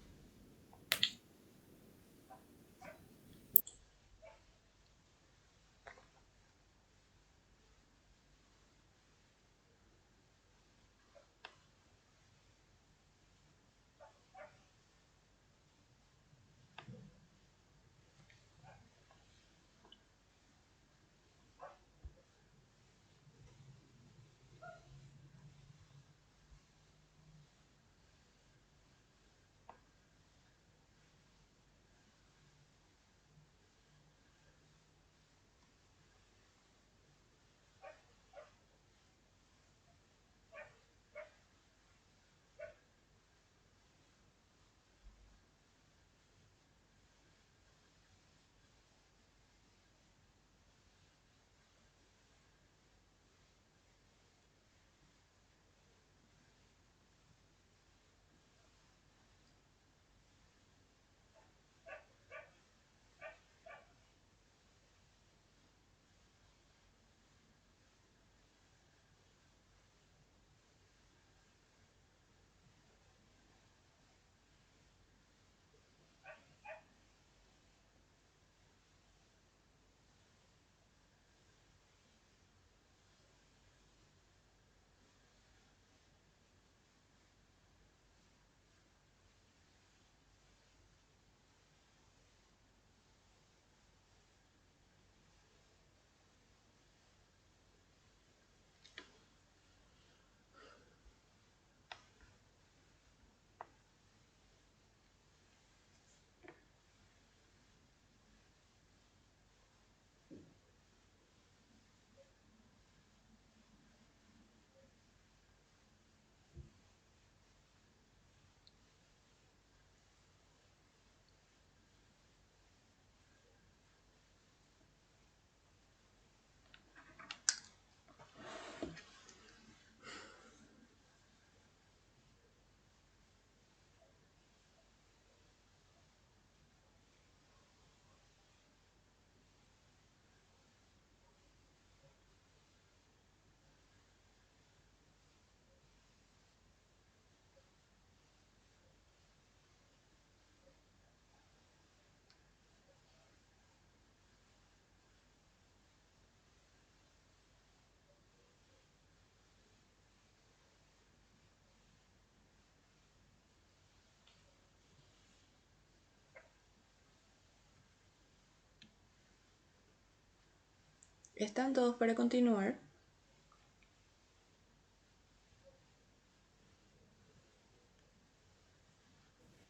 ¿Están todos para continuar?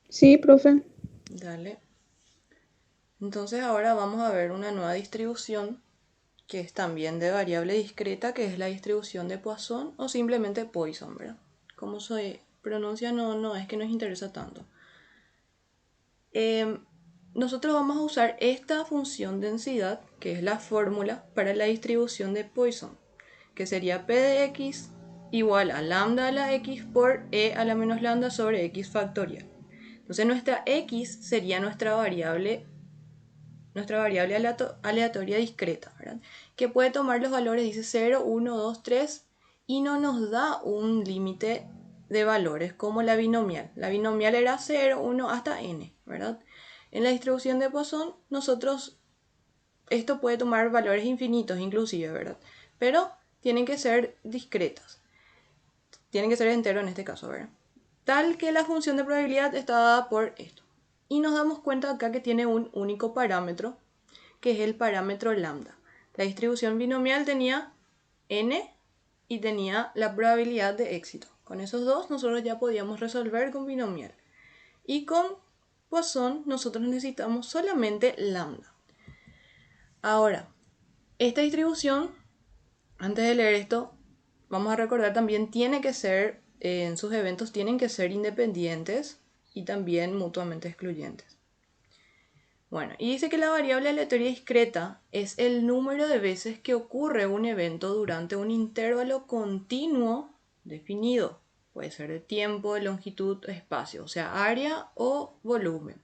Sí, profe. Dale. Entonces ahora vamos a ver una nueva distribución que es también de variable discreta, que es la distribución de Poisson o simplemente Poisson, ¿verdad? Como se pronuncia no es que nos interesa tanto. Nosotros vamos a usar esta función densidad, que es la fórmula para la distribución de Poisson, que sería P de x igual a lambda a la x por e a la menos lambda sobre x factorial. Entonces nuestra x sería nuestra variable aleatoria discreta, ¿verdad? Que puede tomar los valores, dice 0, 1, 2, 3, y no nos da un límite de valores como la binomial. La binomial era 0, 1 hasta n, ¿verdad? En la distribución de Poisson, esto puede tomar valores infinitos inclusive, ¿verdad? Pero tienen que ser discretas. Tienen que ser enteros en este caso, ¿verdad? Tal que la función de probabilidad está dada por esto. Y nos damos cuenta acá que tiene un único parámetro, que es el parámetro lambda. La distribución binomial tenía n y tenía la probabilidad de éxito. Con esos dos nosotros ya podíamos resolver con binomial. Y con Poisson nosotros necesitamos solamente lambda. Ahora, esta distribución, antes de leer esto, vamos a recordar también tiene que ser, en sus eventos tienen que ser independientes y también mutuamente excluyentes. Bueno, y dice que la variable aleatoria discreta es el número de veces que ocurre un evento durante un intervalo continuo definido. Puede ser de tiempo, de longitud, espacio, o sea, área o volumen.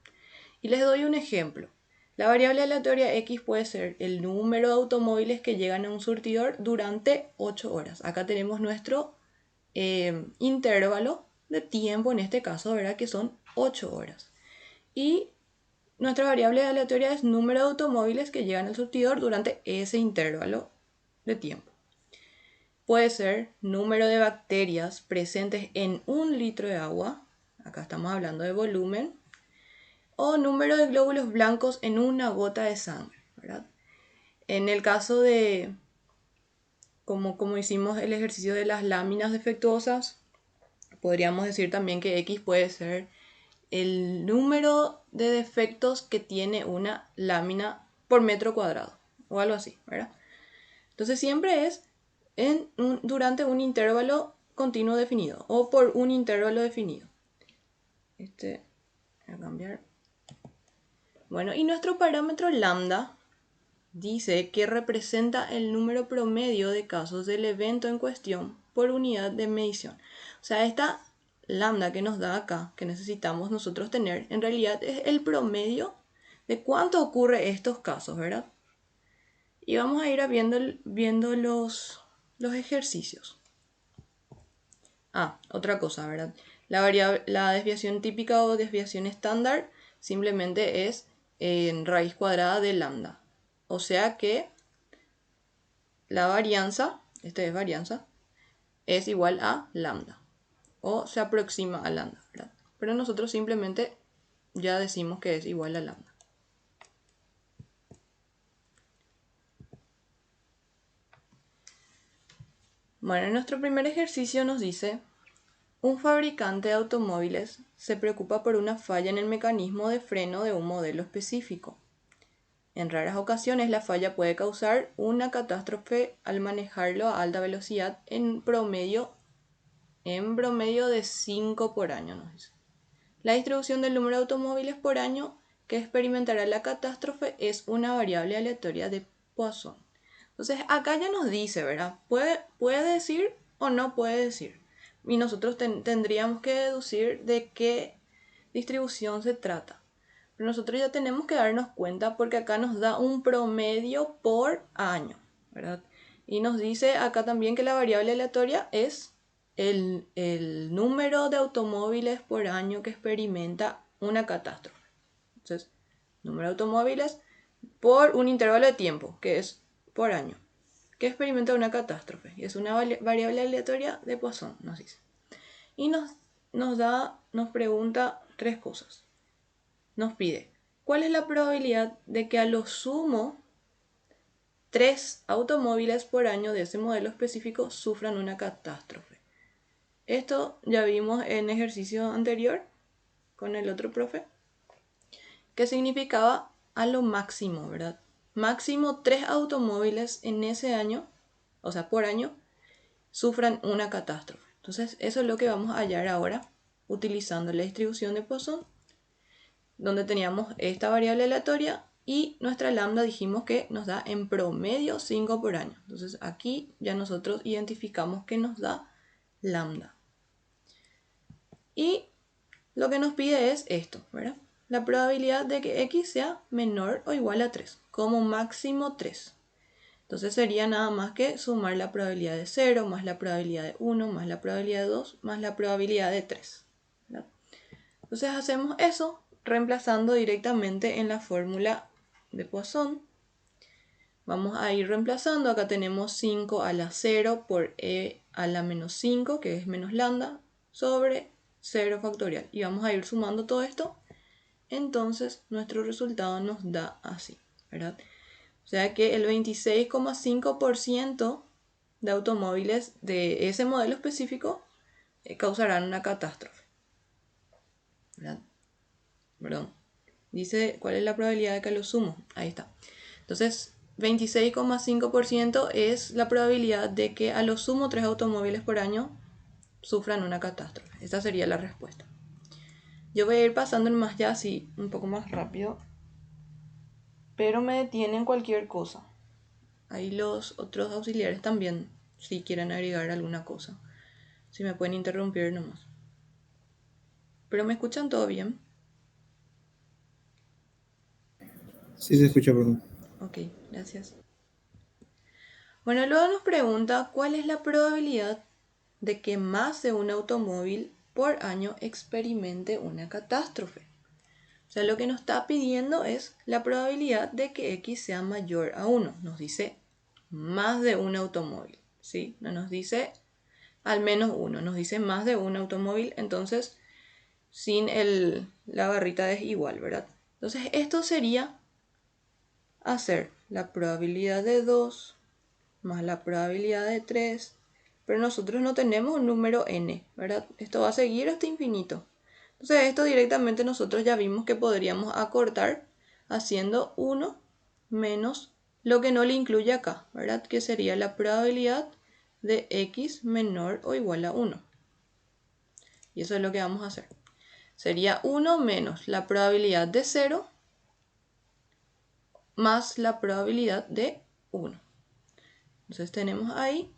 Y les doy un ejemplo. La variable aleatoria x puede ser el número de automóviles que llegan a un surtidor durante 8 horas. Acá tenemos nuestro intervalo de tiempo, en este caso, ¿verdad? Que son 8 horas. Y nuestra variable aleatoria es número de automóviles que llegan al surtidor durante ese intervalo de tiempo. Puede ser número de bacterias presentes en 1 litro de agua, acá estamos hablando de volumen, o número de glóbulos blancos en una gota de sangre, ¿verdad? En el caso de, como hicimos el ejercicio de las láminas defectuosas, podríamos decir también que X puede ser el número de defectos que tiene una lámina por metro cuadrado o algo así, ¿verdad? Entonces siempre es durante un intervalo continuo definido o por un intervalo definido. Voy a cambiar. Bueno, y nuestro parámetro lambda dice que representa el número promedio de casos del evento en cuestión por unidad de medición. O sea, esta lambda que nos da acá, que necesitamos nosotros tener, en realidad es el promedio de cuánto ocurre estos casos, ¿verdad? Y vamos a ir viendo los ejercicios. Otra cosa, ¿verdad? La desviación típica o desviación estándar simplemente es en raíz cuadrada de lambda. O sea que la varianza, es igual a lambda. O se aproxima a lambda, ¿verdad? Pero nosotros simplemente ya decimos que es igual a lambda. Bueno, en nuestro primer ejercicio nos dice: un fabricante de automóviles se preocupa por una falla en el mecanismo de freno de un modelo específico. En raras ocasiones la falla puede causar una catástrofe al manejarlo a alta velocidad en promedio de 5 por año, nos dice. La distribución del número de automóviles por año que experimentará la catástrofe es una variable aleatoria de Poisson. Entonces acá ya nos dice, ¿verdad? Puede decir o no puede decir. Y nosotros tendríamos que deducir de qué distribución se trata. Pero nosotros ya tenemos que darnos cuenta porque acá nos da un promedio por año, ¿verdad? Y nos dice acá también que la variable aleatoria es el número de automóviles por año que experimenta una catástrofe. Entonces, número de automóviles por un intervalo de tiempo, que es por año, que experimenta una catástrofe. Y es una variable aleatoria de Poisson, nos dice. Y nos pregunta 3 cosas. Nos pide, ¿cuál es la probabilidad de que a lo sumo 3 automóviles por año de ese modelo específico sufran una catástrofe. Esto ya vimos en ejercicio anterior con el otro profe, que significaba a lo máximo, ¿verdad? Máximo 3 automóviles en ese año, o sea, por año, sufran una catástrofe. Entonces, eso es lo que vamos a hallar ahora utilizando la distribución de Poisson, donde teníamos esta variable aleatoria y nuestra lambda dijimos que nos da en promedio 5 por año. Entonces, aquí ya nosotros identificamos que nos da lambda. Y lo que nos pide es esto, ¿verdad? La probabilidad de que x sea menor o igual a 3, como máximo 3. Entonces sería nada más que sumar la probabilidad de 0 más la probabilidad de 1 más la probabilidad de 2 más la probabilidad de 3. ¿Verdad? Entonces hacemos eso reemplazando directamente en la fórmula de Poisson. Vamos a ir reemplazando. Acá tenemos 5 a la 0 por e a la menos 5, que es menos lambda, sobre 0 factorial. Y vamos a ir sumando todo esto. Entonces nuestro resultado nos da así, ¿verdad? O sea que el 26,5% de automóviles de ese modelo específico causarán una catástrofe, ¿verdad? Perdón. Dice, ¿cuál es la probabilidad de que lo sumo? Ahí está. Entonces, 26,5% es la probabilidad de que a lo sumo 3 automóviles por año sufran una catástrofe. Esta sería la respuesta. Yo voy a ir pasando en más ya así, un poco más rápido, pero me detienen cualquier cosa. Ahí los otros auxiliares también, si quieren agregar alguna cosa. Si me pueden interrumpir nomás. ¿Pero me escuchan todo bien? Sí se escucha, profe. Ok, gracias. Bueno, luego nos pregunta cuál es la probabilidad de que más de un automóvil por año experimente una catástrofe. O sea, lo que nos está pidiendo es la probabilidad de que x sea mayor a 1. Nos dice más de un automóvil, ¿sí? No nos dice al menos uno, nos dice más de un automóvil, entonces sin la barrita es igual, ¿verdad? Entonces esto sería hacer la probabilidad de 2 más la probabilidad de 3, pero nosotros no tenemos un número n, ¿verdad? Esto va a seguir hasta infinito. Entonces esto directamente nosotros ya vimos que podríamos acortar haciendo 1 menos lo que no le incluye acá, ¿verdad? Que sería la probabilidad de x menor o igual a 1. Y eso es lo que vamos a hacer. Sería 1 menos la probabilidad de 0 más la probabilidad de 1. Entonces tenemos ahí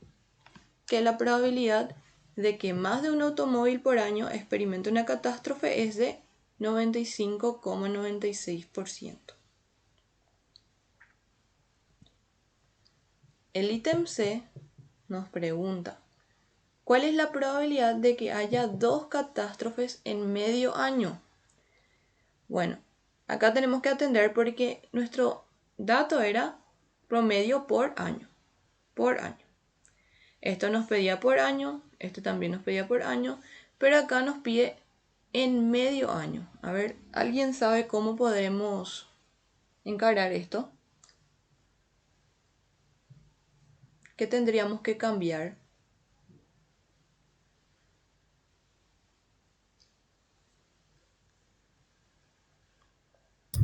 que la probabilidad de que más de un automóvil por año experimente una catástrofe es de 95,96%. El ítem C nos pregunta, ¿cuál es la probabilidad de que haya 2 catástrofes en medio año? Bueno, acá tenemos que atender porque nuestro dato era promedio por año. Por año. Esto nos pedía por año, esto también nos pedía por año, pero acá nos pide en medio año. A ver, ¿alguien sabe cómo podremos encarar esto? ¿Qué tendríamos que cambiar?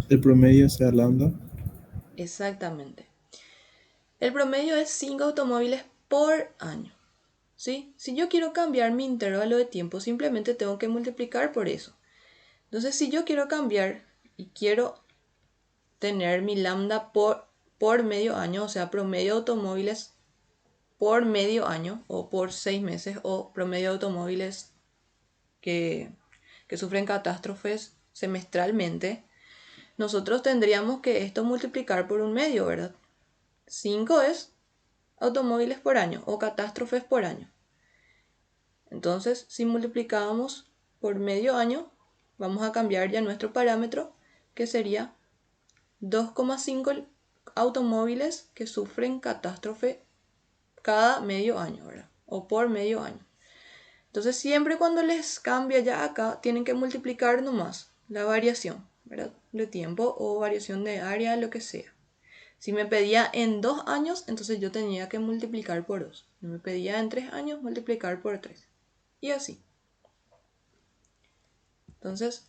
El promedio sea lambda. Exactamente. El promedio es 5 automóviles por año. ¿Sí? Si yo quiero cambiar mi intervalo de tiempo, simplemente tengo que multiplicar por eso. Entonces, si yo quiero cambiar y quiero tener mi lambda por medio año, o sea, promedio de automóviles por medio año o por 6 meses o promedio de automóviles que sufren catástrofes semestralmente, nosotros tendríamos que esto multiplicar por un medio, ¿verdad? 5 es automóviles por año o catástrofes por año. Entonces, si multiplicábamos por medio año, vamos a cambiar ya nuestro parámetro, que sería 2,5 automóviles que sufren catástrofe cada medio año, ¿verdad? O por medio año. Entonces siempre cuando les cambia ya acá, tienen que multiplicar nomás la variación, ¿verdad? De tiempo o variación de área, lo que sea. Si me pedía en 2 años, entonces yo tenía que multiplicar por 2. Si me pedía en 3 años, multiplicar por 3. Y así. Entonces,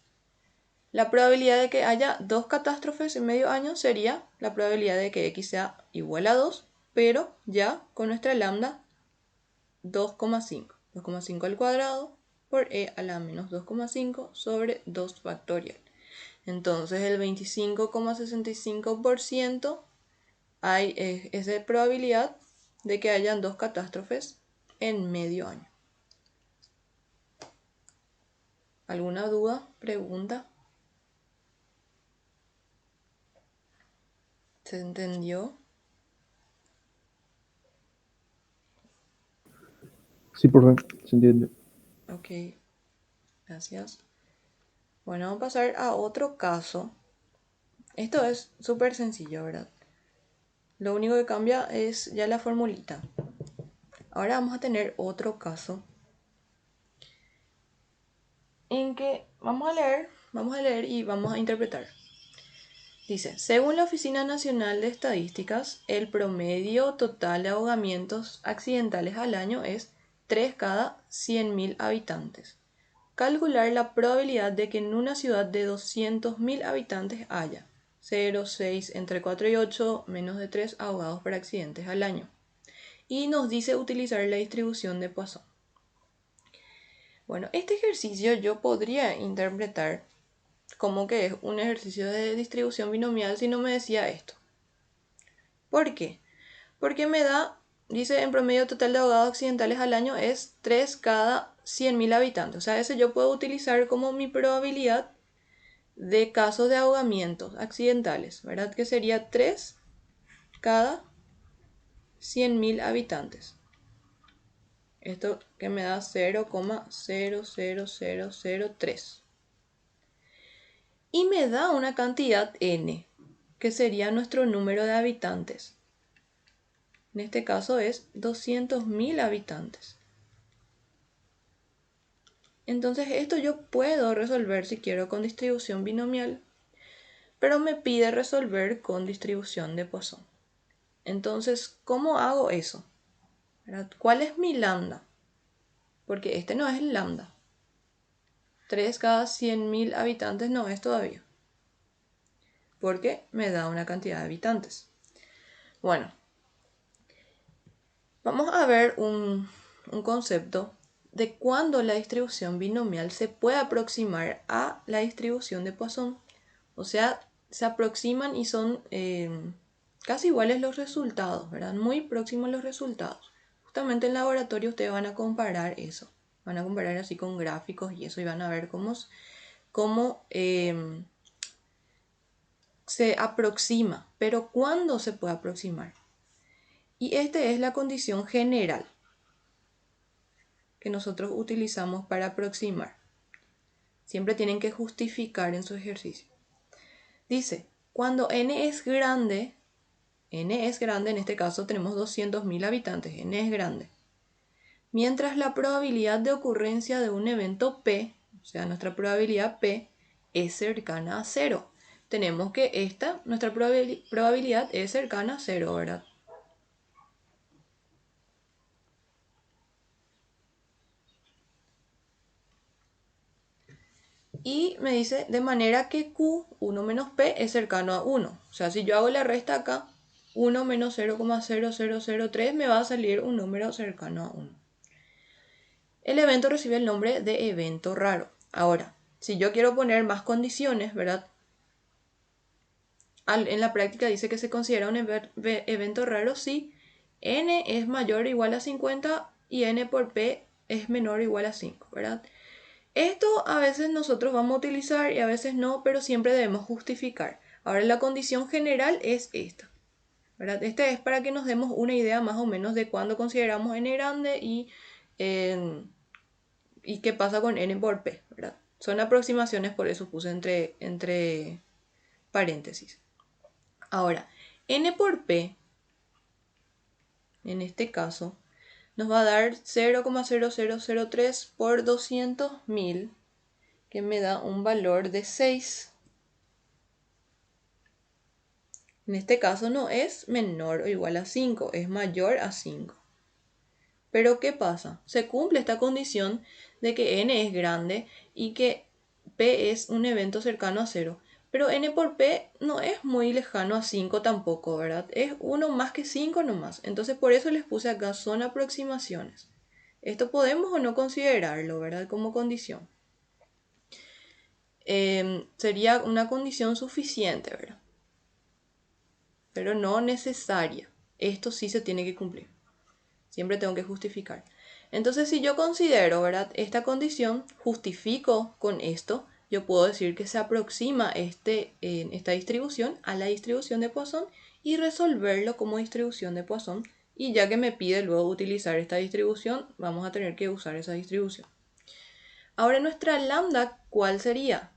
la probabilidad de que haya 2 catástrofes en medio año sería la probabilidad de que x sea igual a 2, pero ya con nuestra lambda 2,5. 2,5 al cuadrado por e a la menos 2,5 sobre 2 factorial. Entonces el 25,65% es de probabilidad de que hayan 2 catástrofes en medio año. ¿Alguna duda? ¿Pregunta? ¿Se entendió? Sí, por se entiende. Ok, gracias. Bueno, vamos a pasar a otro caso. Esto es súper sencillo, ¿verdad? Lo único que cambia es ya la formulita. Ahora vamos a tener otro caso en que vamos a leer y vamos a interpretar. Dice, según la Oficina Nacional de Estadísticas, el promedio total de ahogamientos accidentales al año es 3 cada 100.000 habitantes. Calcular la probabilidad de que en una ciudad de 200.000 habitantes haya 0, 6, entre 4 y 8, menos de 3 ahogados por accidentes al año. Y nos dice utilizar la distribución de Poisson. Bueno, este ejercicio yo podría interpretar como que es un ejercicio de distribución binomial si no me decía esto. ¿Por qué? Porque me da, dice en promedio total de ahogados accidentales al año es 3 cada 100.000 habitantes. O sea, ese yo puedo utilizar como mi probabilidad de casos de ahogamientos accidentales, ¿verdad? Que sería 3 cada 100.000 habitantes. Esto que me da 0,00003. Y me da una cantidad n, que sería nuestro número de habitantes. En este caso es 200.000 habitantes. Entonces esto yo puedo resolver si quiero con distribución binomial, pero me pide resolver con distribución de Poisson. Entonces, ¿cómo hago eso? ¿Verdad? ¿Cuál es mi lambda? Porque este no es el lambda. 3 cada 100.000 habitantes no es todavía. Porque me da una cantidad de habitantes. Bueno, vamos a ver un concepto de cuándo la distribución binomial se puede aproximar a la distribución de Poisson. O sea, se aproximan y son casi iguales los resultados, ¿verdad? Muy próximos los resultados. Justamente en laboratorio ustedes van a comparar eso. Van a comparar así con gráficos y eso y van a ver cómo se aproxima. Pero ¿cuándo se puede aproximar? Y esta es la condición general que nosotros utilizamos para aproximar. Siempre tienen que justificar en su ejercicio. Dice, cuando n es grande, en este caso tenemos 200.000 habitantes, n es grande. Mientras la probabilidad de ocurrencia de un evento P, o sea, nuestra probabilidad P, es cercana a 0. Tenemos que nuestra probabilidad es cercana a 0, ¿verdad? Y me dice, de manera que Q, 1 menos P, es cercano a 1. O sea, si yo hago la resta acá, 1 menos 0,0003 me va a salir un número cercano a 1. El evento recibe el nombre de evento raro. Ahora, si yo quiero poner más condiciones, ¿verdad? En la práctica dice que se considera un evento raro si n es mayor o igual a 50 y n por p es menor o igual a 5, ¿verdad? Esto a veces nosotros vamos a utilizar y a veces no, pero siempre debemos justificar. Ahora la condición general es esta, ¿verdad? Esta es para que nos demos una idea más o menos de cuándo consideramos n grande y qué pasa con n por p, ¿verdad? Son aproximaciones, por eso puse entre paréntesis. Ahora, n por p, en este caso, nos va a dar 0,0003 por 200.000, que me da un valor de 6. En este caso no es menor o igual a 5, es mayor a 5. Pero ¿qué pasa? Se cumple esta condición de que n es grande y que p es un evento cercano a 0. Pero n por p no es muy lejano a 5 tampoco, ¿verdad? Es 1 más que 5 nomás. Entonces por eso les puse acá son aproximaciones. Esto podemos o no considerarlo, ¿verdad? Como condición. Sería una condición suficiente, ¿verdad? Pero no necesaria. Esto sí se tiene que cumplir. Siempre tengo que justificar. Entonces, si yo considero, ¿verdad?, esta condición, justifico con esto, yo puedo decir que se aproxima esta distribución a la distribución de Poisson y resolverlo como distribución de Poisson. Y ya que me pide luego utilizar esta distribución, vamos a tener que usar esa distribución. Ahora, nuestra lambda, ¿cuál sería?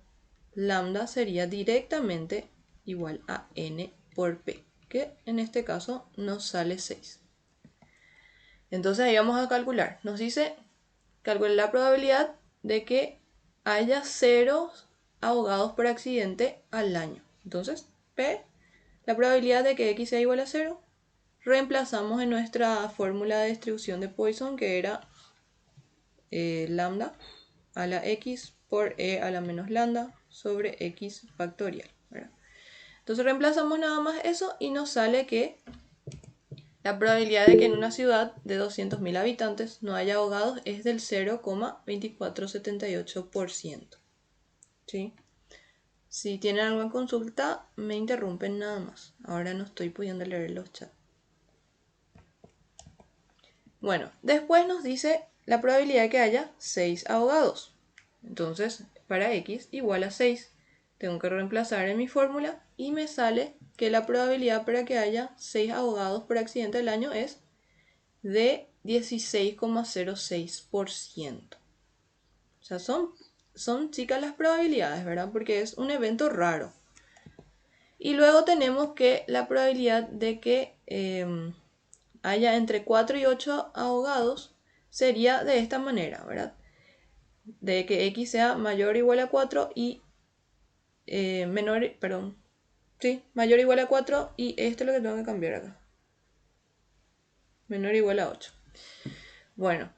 Lambda sería directamente igual a n por p, que en este caso nos sale 6. Entonces ahí vamos a calcular. Nos dice, calcular la probabilidad de que haya 0 ahogados por accidente al año. Entonces, P, la probabilidad de que X sea igual a 0, reemplazamos en nuestra fórmula de distribución de Poisson, que era lambda a la X por E a la menos lambda sobre X factorial, ¿verdad? Entonces reemplazamos nada más eso y nos sale que la probabilidad de que en una ciudad de 200.000 habitantes no haya ahogados es del 0,2478%. ¿Sí? Si tienen alguna consulta, me interrumpen nada más. Ahora no estoy pudiendo leer los chats. Bueno, después nos dice la probabilidad de que haya 6 ahogados. Entonces, para x igual a 6, tengo que reemplazar en mi fórmula y me sale que la probabilidad para que haya 6 ahogados por accidente al año es de 16,06%. O sea, son chicas las probabilidades, ¿verdad? Porque es un evento raro. Y luego tenemos que la probabilidad de que haya entre 4 y 8 ahogados sería de esta manera, ¿verdad? De que x sea mayor o igual a 4 y mayor o igual a 4 y esto es lo que tengo que cambiar acá. Menor o igual a 8. Bueno,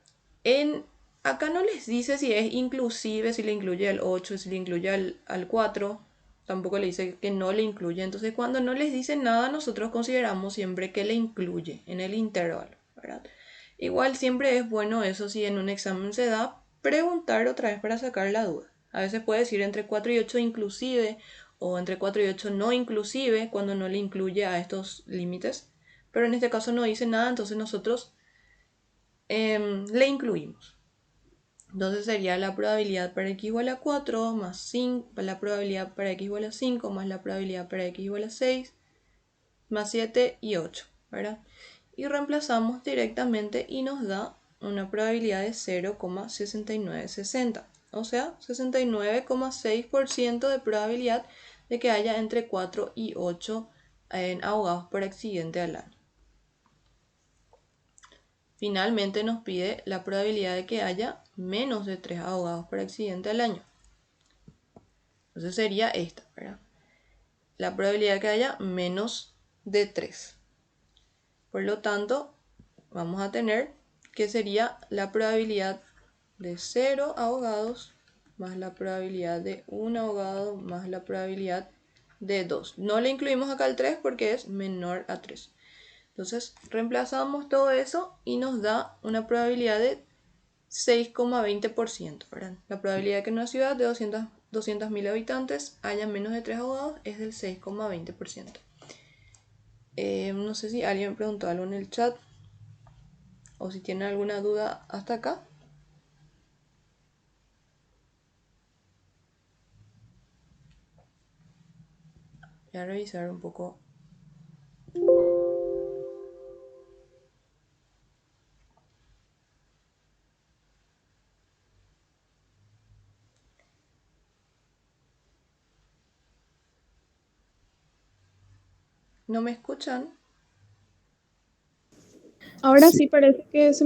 acá no les dice si es inclusive, si le incluye al 8, si le incluye al 4. Tampoco le dice que no le incluye. Entonces, cuando no les dice nada, nosotros consideramos siempre que le incluye en el intervalo, ¿verdad? Igual siempre es bueno eso, si en un examen se da, preguntar otra vez para sacar la duda. A veces puede decir entre 4 y 8 inclusive o entre 4 y 8 no inclusive cuando no le incluye a estos límites. Pero en este caso no dice nada, entonces nosotros le incluimos. Entonces sería la probabilidad para x igual a 4 más 5, la probabilidad para x igual a 5 más la probabilidad para x igual a 6 más 7 y 8, ¿verdad? Y reemplazamos directamente y nos da una probabilidad de 0,6960, o sea, 69,6% de probabilidad de que haya entre 4 y 8 ahogados por accidente al año. Finalmente nos pide la probabilidad de que haya menos de 3 ahogados por accidente al año. Entonces sería esta, ¿verdad? La probabilidad de que haya menos de 3. Por lo tanto, vamos a tener que sería la probabilidad de 0 ahogados más la probabilidad de 1 ahogado más la probabilidad de 2. No le incluimos acá el 3 porque es menor a 3. Entonces reemplazamos todo eso y nos da una probabilidad de 6,20%, ¿verdad? La probabilidad de que en una ciudad de 200.000 habitantes haya menos de 3 ahogados es del 6,20%. No sé si alguien me preguntó algo en el chat o si tienen alguna duda hasta acá. Voy a revisar un poco. ¿No me escuchan? Ahora Sí. sí parece que se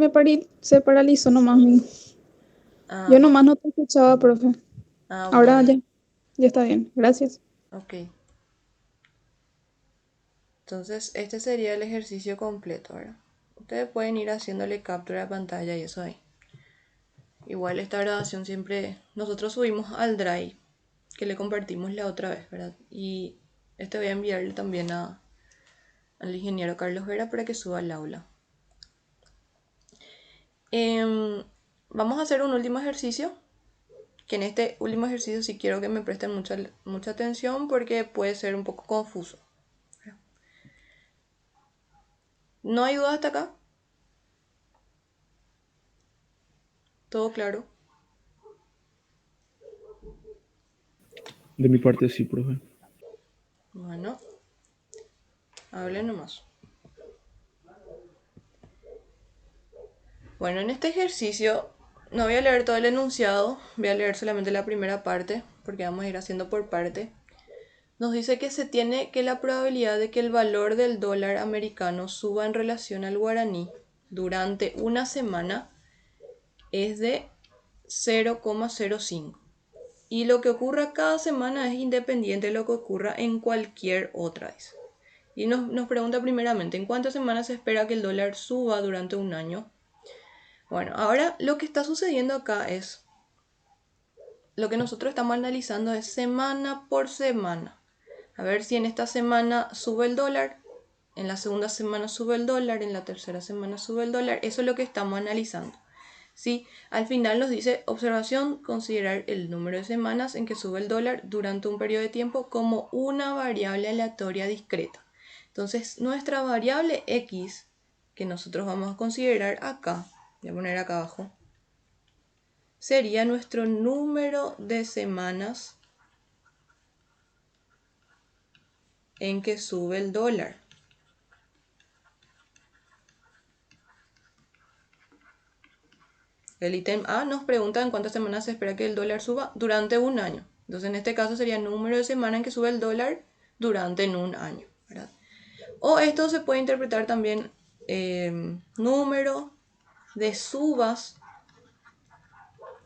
paralizó nomás. Ah, Yo nomás no te escuchaba, profe. Ahora bueno, ya está bien. Gracias. ok. Entonces, este sería el ejercicio completo, ¿verdad? Ustedes pueden ir haciéndole captura de pantalla y eso ahí. Igual esta grabación siempre nosotros subimos al Drive, que le compartimos la otra vez, ¿verdad? Y este voy a enviarle también al ingeniero Carlos Vera para que suba al aula. Vamos a hacer un último ejercicio, que en este último ejercicio sí quiero que me presten mucha atención porque puede ser un poco confuso. ¿No hay dudas hasta acá? ¿Todo claro? De mi parte sí, profe. Bueno, hable nomás. Bueno, en este ejercicio no voy a leer todo el enunciado, voy a leer solamente la primera parte, porque vamos a ir haciendo por parte. Nos dice que se tiene que la probabilidad de que el valor del dólar americano suba en relación al guaraní durante una semana es de 0,05. Y lo que ocurra cada semana es independiente de lo que ocurra en cualquier otra. Y nos pregunta primeramente, ¿en cuántas semanas se espera que el dólar suba durante un año? Bueno, ahora lo que está sucediendo acá es, lo que nosotros estamos analizando es semana por semana. A ver si en esta semana sube el dólar, en la segunda semana sube el dólar, en la tercera semana sube el dólar. Eso es lo que estamos analizando. ¿Sí? Al final nos dice, observación, considerar el número de semanas en que sube el dólar durante un periodo de tiempo como una variable aleatoria discreta. Entonces, nuestra variable X, que nosotros vamos a considerar acá, voy a poner acá abajo, sería nuestro número de semanas en que sube el dólar. El ítem A nos pregunta en cuántas semanas se espera que el dólar suba durante un año. Entonces en este caso sería el número de semanas en que sube el dólar durante un año, ¿verdad? O esto se puede interpretar también número de subas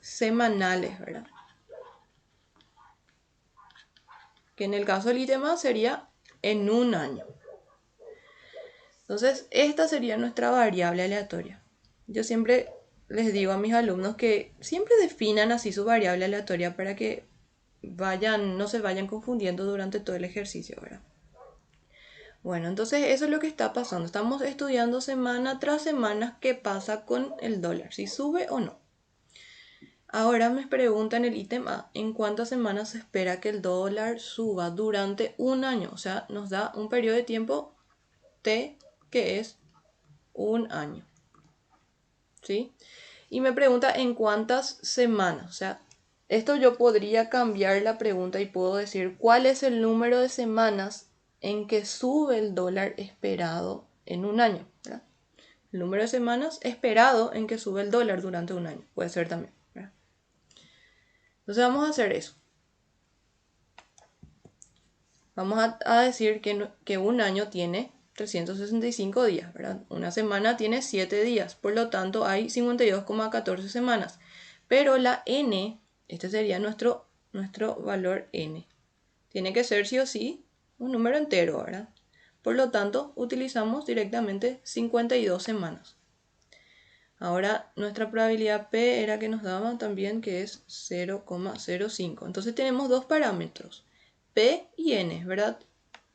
semanales, ¿verdad? Que en el caso del ítem A sería en un año. Entonces esta sería nuestra variable aleatoria. Yo siempre les digo a mis alumnos que siempre definan así su variable aleatoria para que no se vayan confundiendo durante todo el ejercicio, ¿verdad? Bueno, entonces eso es lo que está pasando. Estamos estudiando semana tras semana qué pasa con el dólar, si sube o no. Ahora me preguntan el ítem A, ¿en cuántas semanas se espera que el dólar suba durante un año? O sea, nos da un periodo de tiempo T que es un año. ¿Sí? Y me pregunta en cuántas semanas. O sea, esto yo podría cambiar la pregunta y puedo decir cuál es el número de semanas en que sube el dólar esperado en un año, ¿verdad? El número de semanas esperado en que sube el dólar durante un año. Puede ser también, ¿verdad? Entonces vamos a hacer eso. Vamos a decir que un año tiene 365 días, ¿verdad? Una semana tiene 7 días, por lo tanto hay 52,14 semanas. Pero la n, este sería nuestro valor n. Tiene que ser sí o sí un número entero, ¿verdad? Por lo tanto, utilizamos directamente 52 semanas. Ahora, nuestra probabilidad P era que nos daba también que es 0,05. Entonces tenemos dos parámetros, P y N, ¿verdad?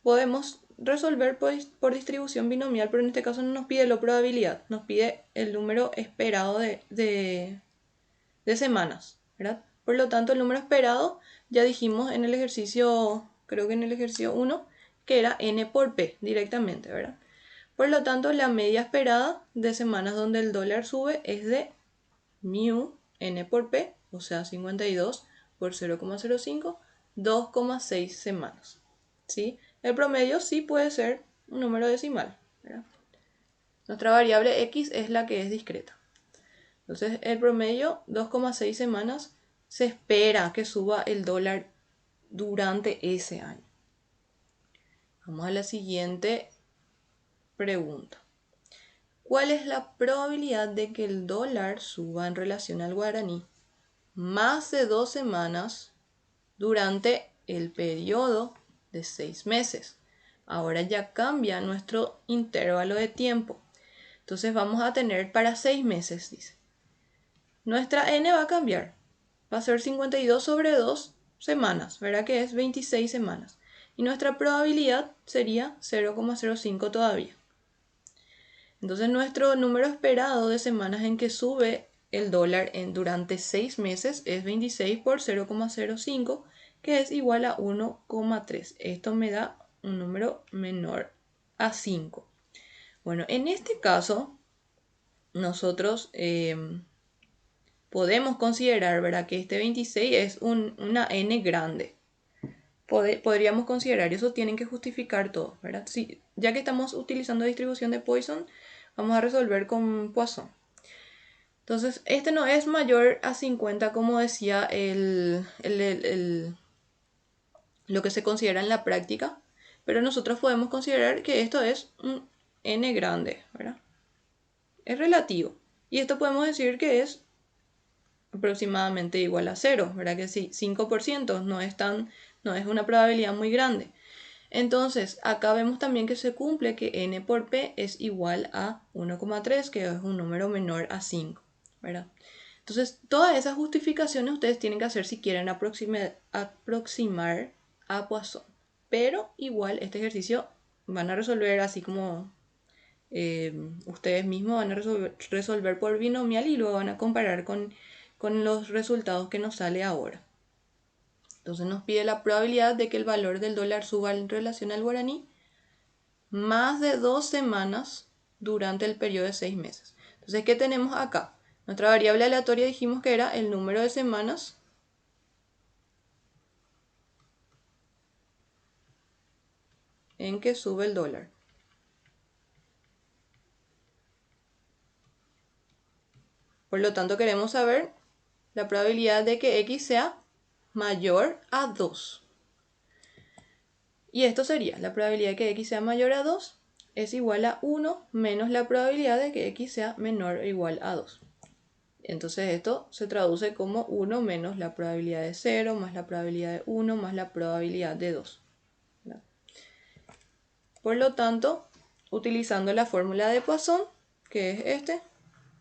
Podemos resolver por distribución binomial, pero en este caso no nos pide la probabilidad, nos pide el número esperado de semanas, ¿verdad? Por lo tanto, el número esperado, ya dijimos en el ejercicio, creo que en el ejercicio 1, que era N por P directamente, ¿verdad? Por lo tanto, la media esperada de semanas donde el dólar sube es de mu n por p, o sea, 52 por 0,05, 2,6 semanas. ¿Sí? El promedio sí puede ser un número decimal, ¿verdad? Nuestra variable x es la que es discreta. Entonces, el promedio, 2,6 semanas, se espera que suba el dólar durante ese año. Vamos a la siguiente pregunta. ¿Cuál es la probabilidad de que el dólar suba en relación al guaraní más de 2 semanas durante el periodo de 6 meses? Ahora ya cambia nuestro intervalo de tiempo. Entonces vamos a tener para 6 meses, dice. Nuestra n va a cambiar. Va a ser 52 sobre 2 semanas, ¿verdad? Que es 26 semanas. Y nuestra probabilidad sería 0,05 todavía. Entonces nuestro número esperado de semanas en que sube el dólar durante 6 meses es 26 por 0,05, que es igual a 1,3. Esto me da un número menor a 5. Bueno, en este caso, nosotros podemos considerar, ¿verdad?, que este 26 es una n grande. Podríamos considerar, eso tienen que justificar todo, ¿verdad? Sí, ya que estamos utilizando distribución de Poisson, vamos a resolver con Poisson. Entonces, este no es mayor a 50 como decía lo que se considera en la práctica, pero nosotros podemos considerar que esto es un n grande, ¿verdad? Es relativo. Y esto podemos decir que es aproximadamente igual a 0, ¿verdad? Que sí, 5% no es una probabilidad muy grande. Entonces, acá vemos también que se cumple que n por p es igual a 1,3, que es un número menor a 5, ¿verdad? Entonces, todas esas justificaciones ustedes tienen que hacer si quieren aproximar a Poisson. Pero igual este ejercicio van a resolver así como ustedes mismos van a resolver por binomial y luego van a comparar con los resultados que nos sale ahora. Entonces nos pide la probabilidad de que el valor del dólar suba en relación al guaraní más de 2 semanas durante el periodo de 6 meses. Entonces, ¿qué tenemos acá? Nuestra variable aleatoria dijimos que era el número de semanas en que sube el dólar. Por lo tanto, queremos saber la probabilidad de que x sea mayor a 2. Y esto sería, la probabilidad de que x sea mayor a 2 es igual a 1 menos la probabilidad de que x sea menor o igual a 2. Entonces esto se traduce como 1 menos la probabilidad de 0 más la probabilidad de 1 más la probabilidad de 2. ¿Verdad? Por lo tanto, utilizando la fórmula de Poisson, que es este,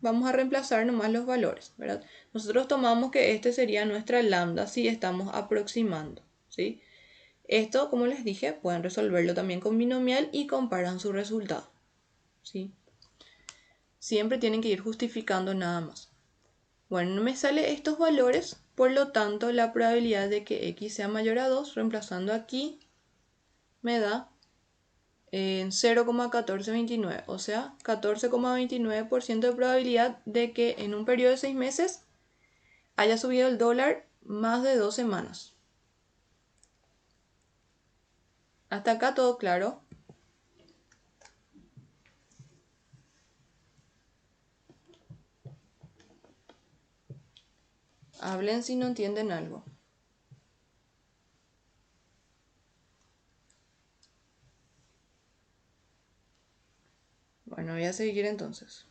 vamos a reemplazar nomás los valores, ¿verdad? Nosotros tomamos que este sería nuestra lambda si estamos aproximando, ¿sí? Esto, como les dije, pueden resolverlo también con binomial y comparan su resultado, ¿sí? Siempre tienen que ir justificando nada más. Bueno, me sale estos valores, por lo tanto, la probabilidad de que x sea mayor a 2, reemplazando aquí, me da en 0,1429, o sea, 14,29% de probabilidad de que en un periodo de 6 meses haya subido el dólar más de 2 semanas. Hasta acá todo claro. Hablen si no entienden algo. Bueno, voy a seguir entonces.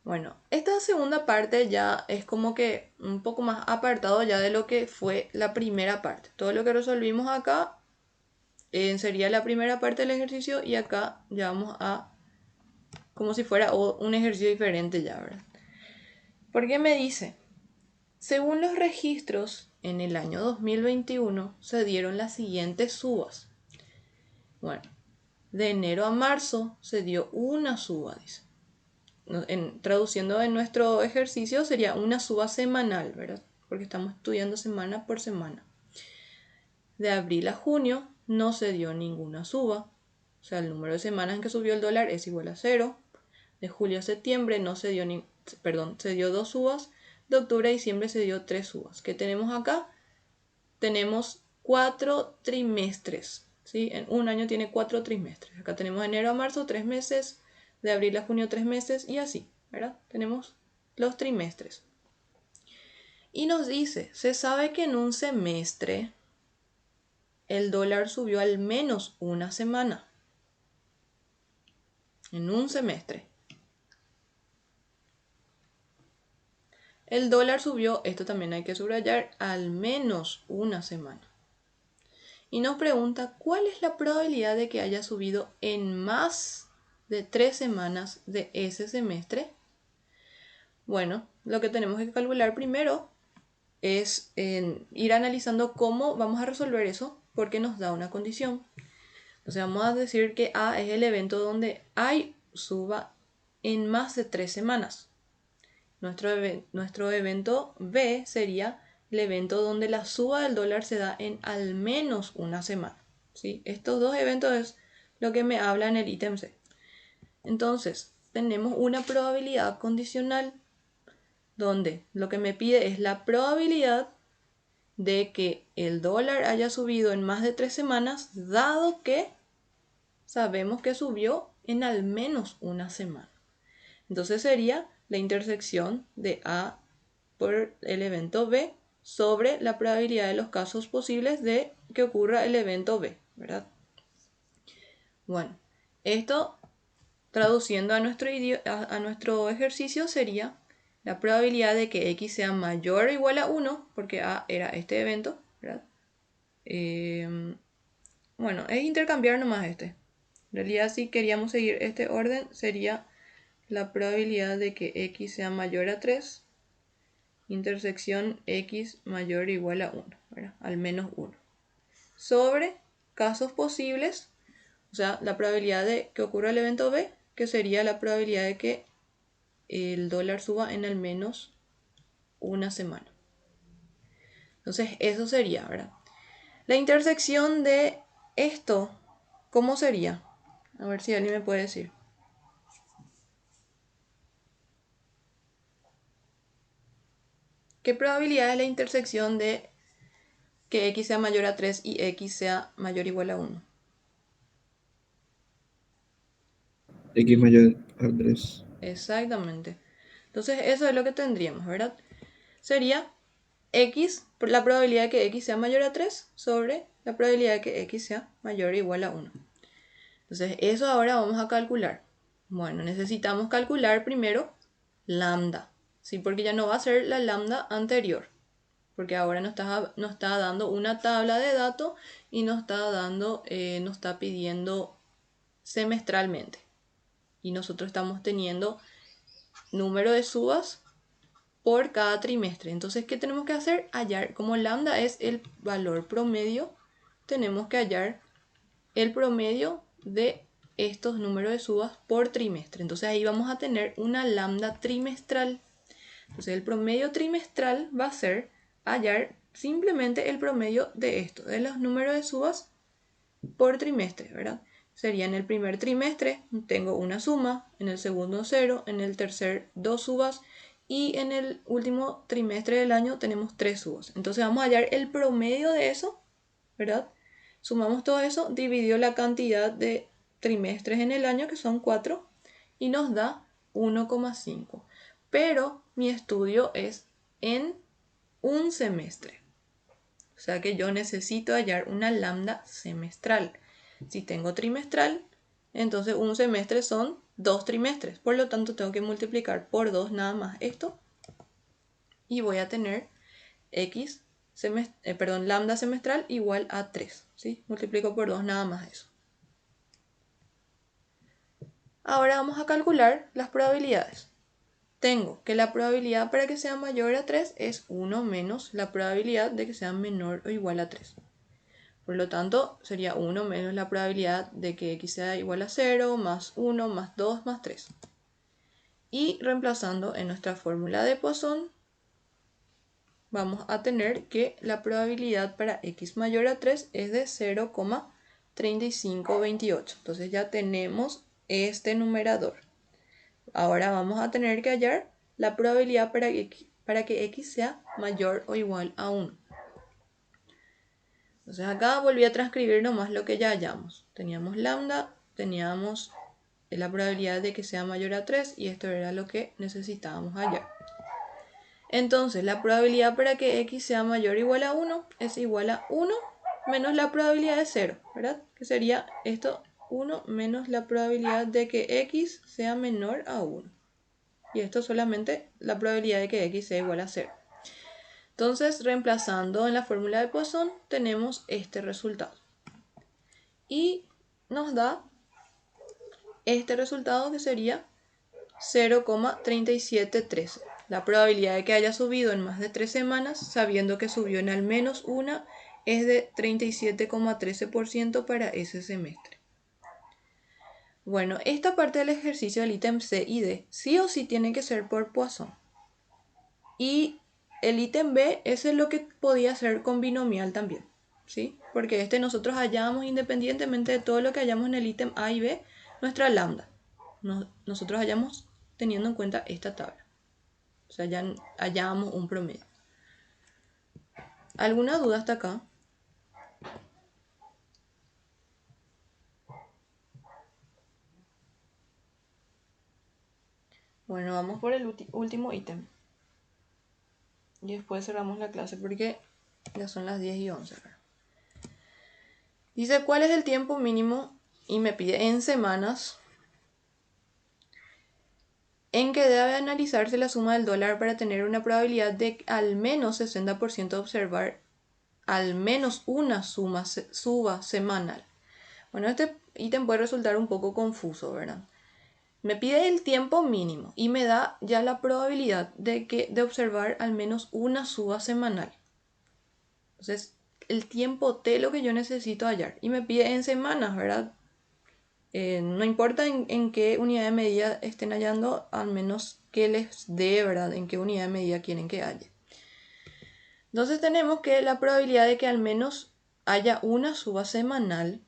Bueno, esta segunda parte ya es como que un poco más apartado ya de lo que fue la primera parte. Todo lo que resolvimos acá sería la primera parte del ejercicio y acá ya vamos a como si fuera un ejercicio diferente ya, ¿verdad? Porque me dice, según los registros, en el año 2021 se dieron las siguientes subas. Bueno, de enero a marzo se dio una suba, dice. Traduciendo en nuestro ejercicio sería una suba semanal, ¿verdad? Porque estamos estudiando semana por semana. De abril a junio no se dio ninguna suba. O sea, el número de semanas en que subió el dólar es igual a 0. De julio a septiembre no se dio se dio 2 subas. De octubre a diciembre se dio 3 subas. ¿Qué tenemos acá? Tenemos 4 trimestres, ¿sí? En un año tiene 4 trimestres. Acá tenemos de enero a marzo 3 meses, de abril a junio 3 meses y así, ¿verdad? Tenemos los trimestres. Y nos dice, se sabe que en un semestre el dólar subió al menos una semana. En un semestre. El dólar subió, esto también hay que subrayar, al menos una semana. y nos pregunta cuál es la probabilidad de que haya subido en más de 3 semanas de ese semestre. Bueno, lo que tenemos que calcular primero es ir analizando cómo vamos a resolver eso, porque nos da una condición. Entonces vamos a decir que A es el evento donde hay suba en más de 3 semanas. Nuestro evento B sería el evento donde la suba del dólar se da en al menos una semana, ¿sí? Estos dos eventos es lo que me habla en el ítem C. Entonces, tenemos una probabilidad condicional donde lo que me pide es la probabilidad de que el dólar haya subido en más de 3 semanas, dado que sabemos que subió en al menos una semana. Entonces sería la intersección de A por el evento B sobre la probabilidad de los casos posibles de que ocurra el evento B, ¿verdad? Bueno, esto traduciendo a nuestro ejercicio sería la probabilidad de que X sea mayor o igual a 1, porque A era este evento, ¿verdad? Bueno, es intercambiar nomás este. En realidad, si queríamos seguir este orden, sería la probabilidad de que X sea mayor a 3, intersección X mayor o igual a 1, ¿verdad? Al menos 1. Sobre casos posibles, o sea, la probabilidad de que ocurra el evento B, que sería la probabilidad de que el dólar suba en al menos una semana. Entonces, eso sería, ¿verdad? La intersección de esto, ¿cómo sería? A ver si alguien me puede decir. ¿Qué probabilidad es la intersección de que X sea mayor a 3 y X sea mayor o igual a 1? X mayor a 3. Exactamente. Entonces, eso es lo que tendríamos, ¿verdad? Sería X, la probabilidad de que X sea mayor a 3 sobre la probabilidad de que X sea mayor o igual a 1. Entonces, eso ahora vamos a calcular. Bueno, necesitamos calcular primero lambda, ¿sí? Porque ya no va a ser la lambda anterior, porque ahora nos está dando una tabla de datos y nos está pidiendo semestralmente. Y nosotros estamos teniendo número de subas por cada trimestre. Entonces, ¿qué tenemos que hacer? Hallar, como lambda es el valor promedio, tenemos que hallar el promedio de estos números de subas por trimestre. Entonces ahí vamos a tener una lambda trimestral. Entonces el promedio trimestral va a ser hallar simplemente el promedio de esto, de los números de subas por trimestre, ¿verdad? Sería en el primer trimestre tengo una suma, en el segundo 0, en el tercer 2 subas y en el último trimestre del año tenemos 3 subas. Entonces vamos a hallar el promedio de eso, ¿verdad? Sumamos todo eso, dividió la cantidad de trimestres en el año, que son 4, y nos da 1,5. Pero mi estudio es en un semestre. O sea que yo necesito hallar una lambda semestral. Si tengo trimestral, entonces un semestre son 2 trimestres. Por lo tanto, tengo que multiplicar por 2 nada más esto. Y voy a tener lambda semestral igual a 3. ¿Sí? Multiplico por 2 nada más eso. Ahora vamos a calcular las probabilidades. Tengo que la probabilidad para que sea mayor a 3 es 1 menos la probabilidad de que sea menor o igual a 3. Por lo tanto, sería 1 menos la probabilidad de que x sea igual a 0, más 1, más 2, más 3. Y reemplazando en nuestra fórmula de Poisson, vamos a tener que la probabilidad para x mayor a 3 es de 0,3528. Entonces ya tenemos este numerador. Ahora vamos a tener que hallar la probabilidad para que x sea mayor o igual a 1. Entonces acá volví a transcribir nomás lo que ya hallamos. Teníamos lambda, teníamos la probabilidad de que sea mayor a 3 y esto era lo que necesitábamos hallar. Entonces la probabilidad para que x sea mayor o igual a 1 es igual a 1 menos la probabilidad de 0, ¿verdad? Que sería esto, 1 menos la probabilidad de que x sea menor a 1. Y esto solamente la probabilidad de que x sea igual a 0. Entonces, reemplazando en la fórmula de Poisson, tenemos este resultado. Y nos da este resultado que sería 0,3713. La probabilidad de que haya subido en más de 3 semanas, sabiendo que subió en al menos una, es de 37,13% para ese semestre. Bueno, esta parte del ejercicio del ítem C y D sí o sí tiene que ser por Poisson. Y el ítem B, ese es lo que podía ser con binomial también, ¿sí? Porque nosotros hallamos, independientemente de todo lo que hallamos en el ítem A y B, nuestra lambda. Nosotros hallamos teniendo en cuenta esta tabla. O sea, ya hallamos un promedio. ¿Alguna duda hasta acá? Bueno, vamos por el último ítem. Y después cerramos la clase porque ya son las 10:11. Dice, ¿cuál es el tiempo mínimo? Y me pide en semanas en que debe analizarse la suma del dólar para tener una probabilidad de al menos 60% de observar al menos una suba semanal. Bueno, este ítem puede resultar un poco confuso, ¿verdad? Me pide el tiempo mínimo y me da ya la probabilidad de observar al menos una suba semanal. Entonces, el tiempo T lo que yo necesito hallar. Y me pide en semanas, ¿verdad? No importa en qué unidad de medida estén hallando, al menos que les dé, ¿verdad? En qué unidad de medida quieren que halle. Entonces tenemos que la probabilidad de que al menos haya una suba semanal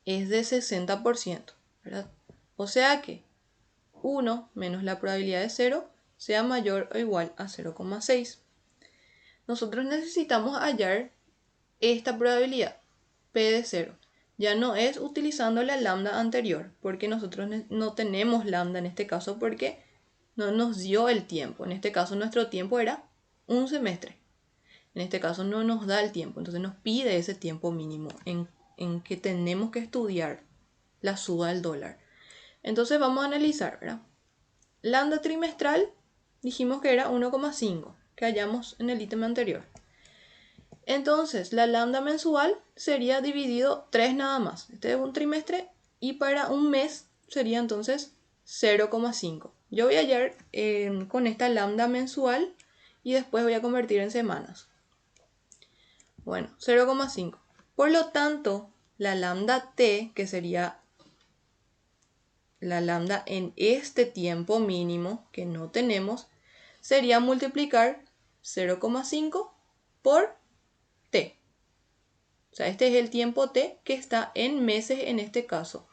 es de 60%, ¿verdad? O sea que 1 menos la probabilidad de 0 sea mayor o igual a 0,6. Nosotros necesitamos hallar esta probabilidad, P de 0. Ya no es utilizando la lambda anterior, porque nosotros no tenemos lambda en este caso porque no nos dio el tiempo. En este caso nuestro tiempo era un semestre. En este caso no nos da el tiempo, entonces nos pide ese tiempo mínimo en que tenemos que estudiar la suba del dólar. Entonces vamos a analizar, ¿verdad? Lambda trimestral dijimos que era 1,5, que hallamos en el ítem anterior. Entonces la lambda mensual sería dividido 3 nada más. Este es un trimestre y para un mes sería entonces 0,5. Yo voy a hallar con esta lambda mensual y después voy a convertir en semanas. Bueno, 0,5. Por lo tanto, la lambda t, que sería la lambda en este tiempo mínimo que no tenemos, sería multiplicar 0,5 por t. O sea, este es el tiempo t que está en meses en este caso.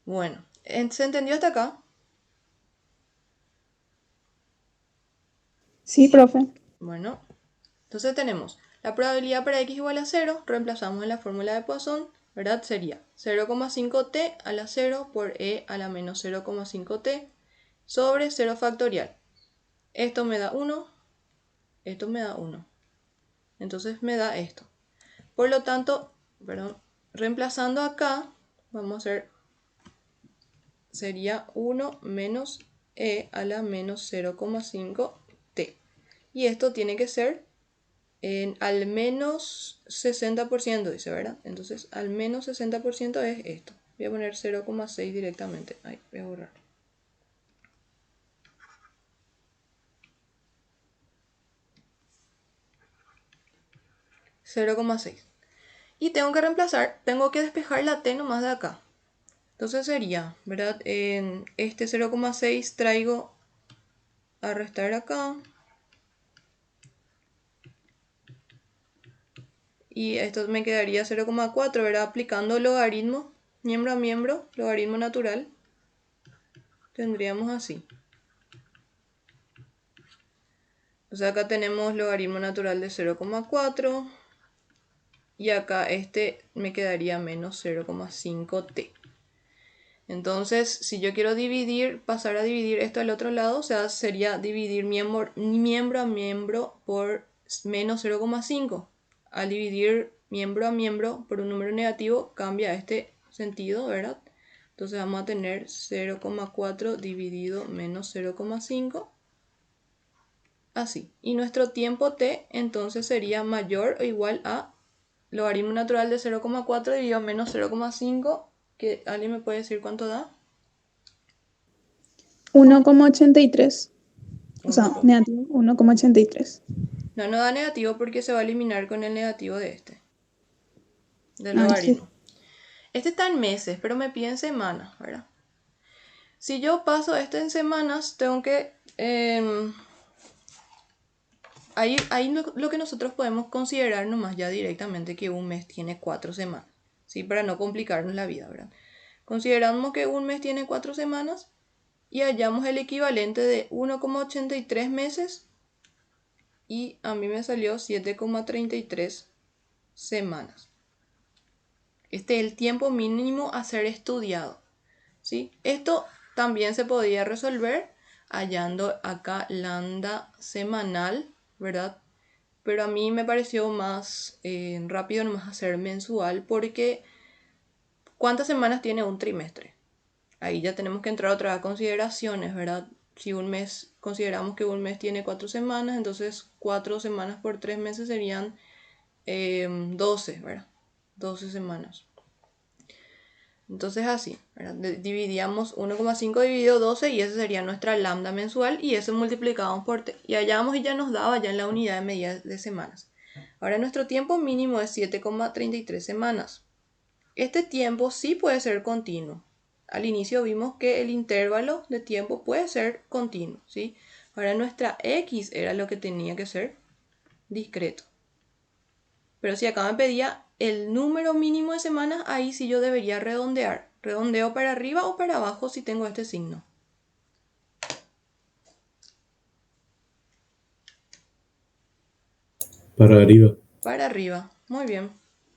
Bueno, ¿se entendió hasta acá? Sí, profe. Bueno, entonces tenemos la probabilidad para x igual a 0, reemplazamos en la fórmula de Poisson, ¿verdad? Sería 0,5t a la 0 por e a la menos 0,5t sobre 0 factorial. Esto me da 1, esto me da 1. Entonces me da esto. Por lo tanto, reemplazando acá, vamos a hacer, sería 1 menos e a la menos 0,5t. Y esto tiene que ser en al menos 60%, dice, ¿verdad? Entonces, al menos 60% es esto. Voy a poner 0,6 directamente. Ahí, voy a borrar. $0,6. Y tengo que reemplazar, tengo que despejar la t nomás de acá. Entonces sería, ¿verdad? En este 0,6 traigo a restar acá. Y esto me quedaría 0,4, ¿verdad? Aplicando logaritmo, miembro a miembro, logaritmo natural. Tendríamos así. O sea, acá tenemos logaritmo natural de 0,4. Y acá este me quedaría menos 0,5t. Entonces, si yo quiero pasar a dividir esto al otro lado, o sea, sería dividir miembro a miembro por menos 0,5. Al dividir miembro a miembro por un número negativo, cambia este sentido, ¿verdad? Entonces vamos a tener 0,4 dividido menos 0,5. Así. Y nuestro tiempo t entonces sería mayor o igual a logaritmo natural de 0,4 dividido menos 0,5. Que ¿alguien me puede decir cuánto da? 1,83. O sea, Uno. negativo 1,83. No da negativo porque se va a eliminar con el negativo de este, del Ah, entonces, logaritmo. Este está en meses, pero me pide en semanas, ¿verdad? Si yo paso este en semanas, tengo que... ahí lo que nosotros podemos considerar nomás ya directamente que un mes tiene 4 semanas, ¿sí? Para no complicarnos la vida, ¿verdad? Consideramos que un mes tiene 4 semanas y hallamos el equivalente de 1,83 meses y a mí me salió 7,33 semanas. Este es el tiempo mínimo a ser estudiado, ¿sí? Esto también se podía resolver hallando acá lambda semanal, ¿verdad? Pero a mí me pareció más rápido nomás hacer mensual porque ¿cuántas semanas tiene un trimestre? Ahí ya tenemos que entrar otra vez a consideraciones, ¿verdad? Si un mes, consideramos que un mes tiene 4 semanas, entonces 4 semanas por 3 meses serían 12, ¿verdad? 12 semanas. Entonces así, ¿verdad? Dividíamos 1,5 dividido 12 y esa sería nuestra lambda mensual y eso multiplicábamos por t. Y hallábamos y ya nos daba ya en la unidad de medida de semanas. Ahora nuestro tiempo mínimo es 7,33 semanas. Este tiempo sí puede ser continuo. Al inicio vimos que el intervalo de tiempo puede ser continuo, ¿sí? Ahora nuestra x era lo que tenía que ser discreto. Pero si acá me pedía el número mínimo de semanas, ahí sí yo debería redondear. Redondeo para arriba o para abajo si tengo este signo. Para arriba. Para arriba, muy bien.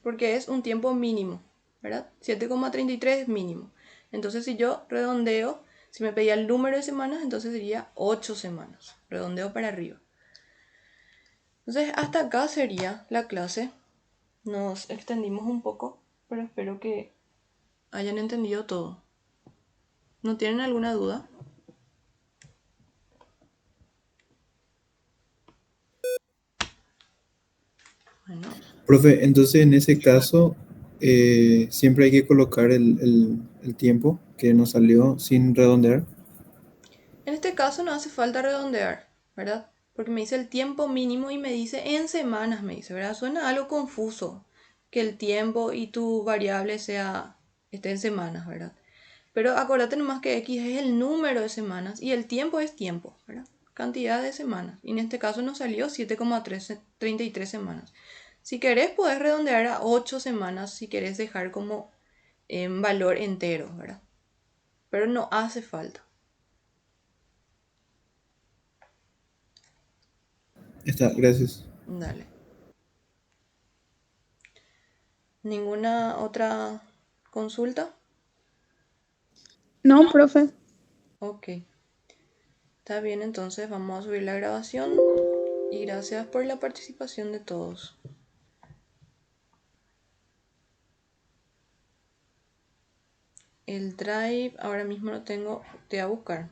Porque es un tiempo mínimo, ¿verdad? 7,33 es mínimo. Entonces si yo redondeo, si me pedía el número de semanas, entonces sería 8 semanas. Redondeo para arriba. Entonces hasta acá sería la clase. Nos extendimos un poco, pero espero que hayan entendido todo. ¿No tienen alguna duda? Bueno, Profe, entonces en ese caso, siempre hay que colocar el tiempo que nos salió sin redondear. en este caso no hace falta redondear, ¿verdad? Porque me dice el tiempo mínimo y me dice en semanas, me dice, ¿verdad? Suena algo confuso que el tiempo y tu variable esté en semanas, ¿verdad? Pero acuérdate nomás que x es el número de semanas y el tiempo es tiempo, ¿verdad? Cantidad de semanas. Y en este caso nos salió 7,33 semanas. Si querés, podés redondear a 8 semanas si querés dejar como en valor entero, ¿verdad? Pero no hace falta. Está, gracias. Dale. ¿Ninguna otra consulta? no, profe. Ok. Está bien, entonces vamos a subir la grabación y gracias por la participación de todos. El drive ahora mismo lo tengo, te voy a buscar.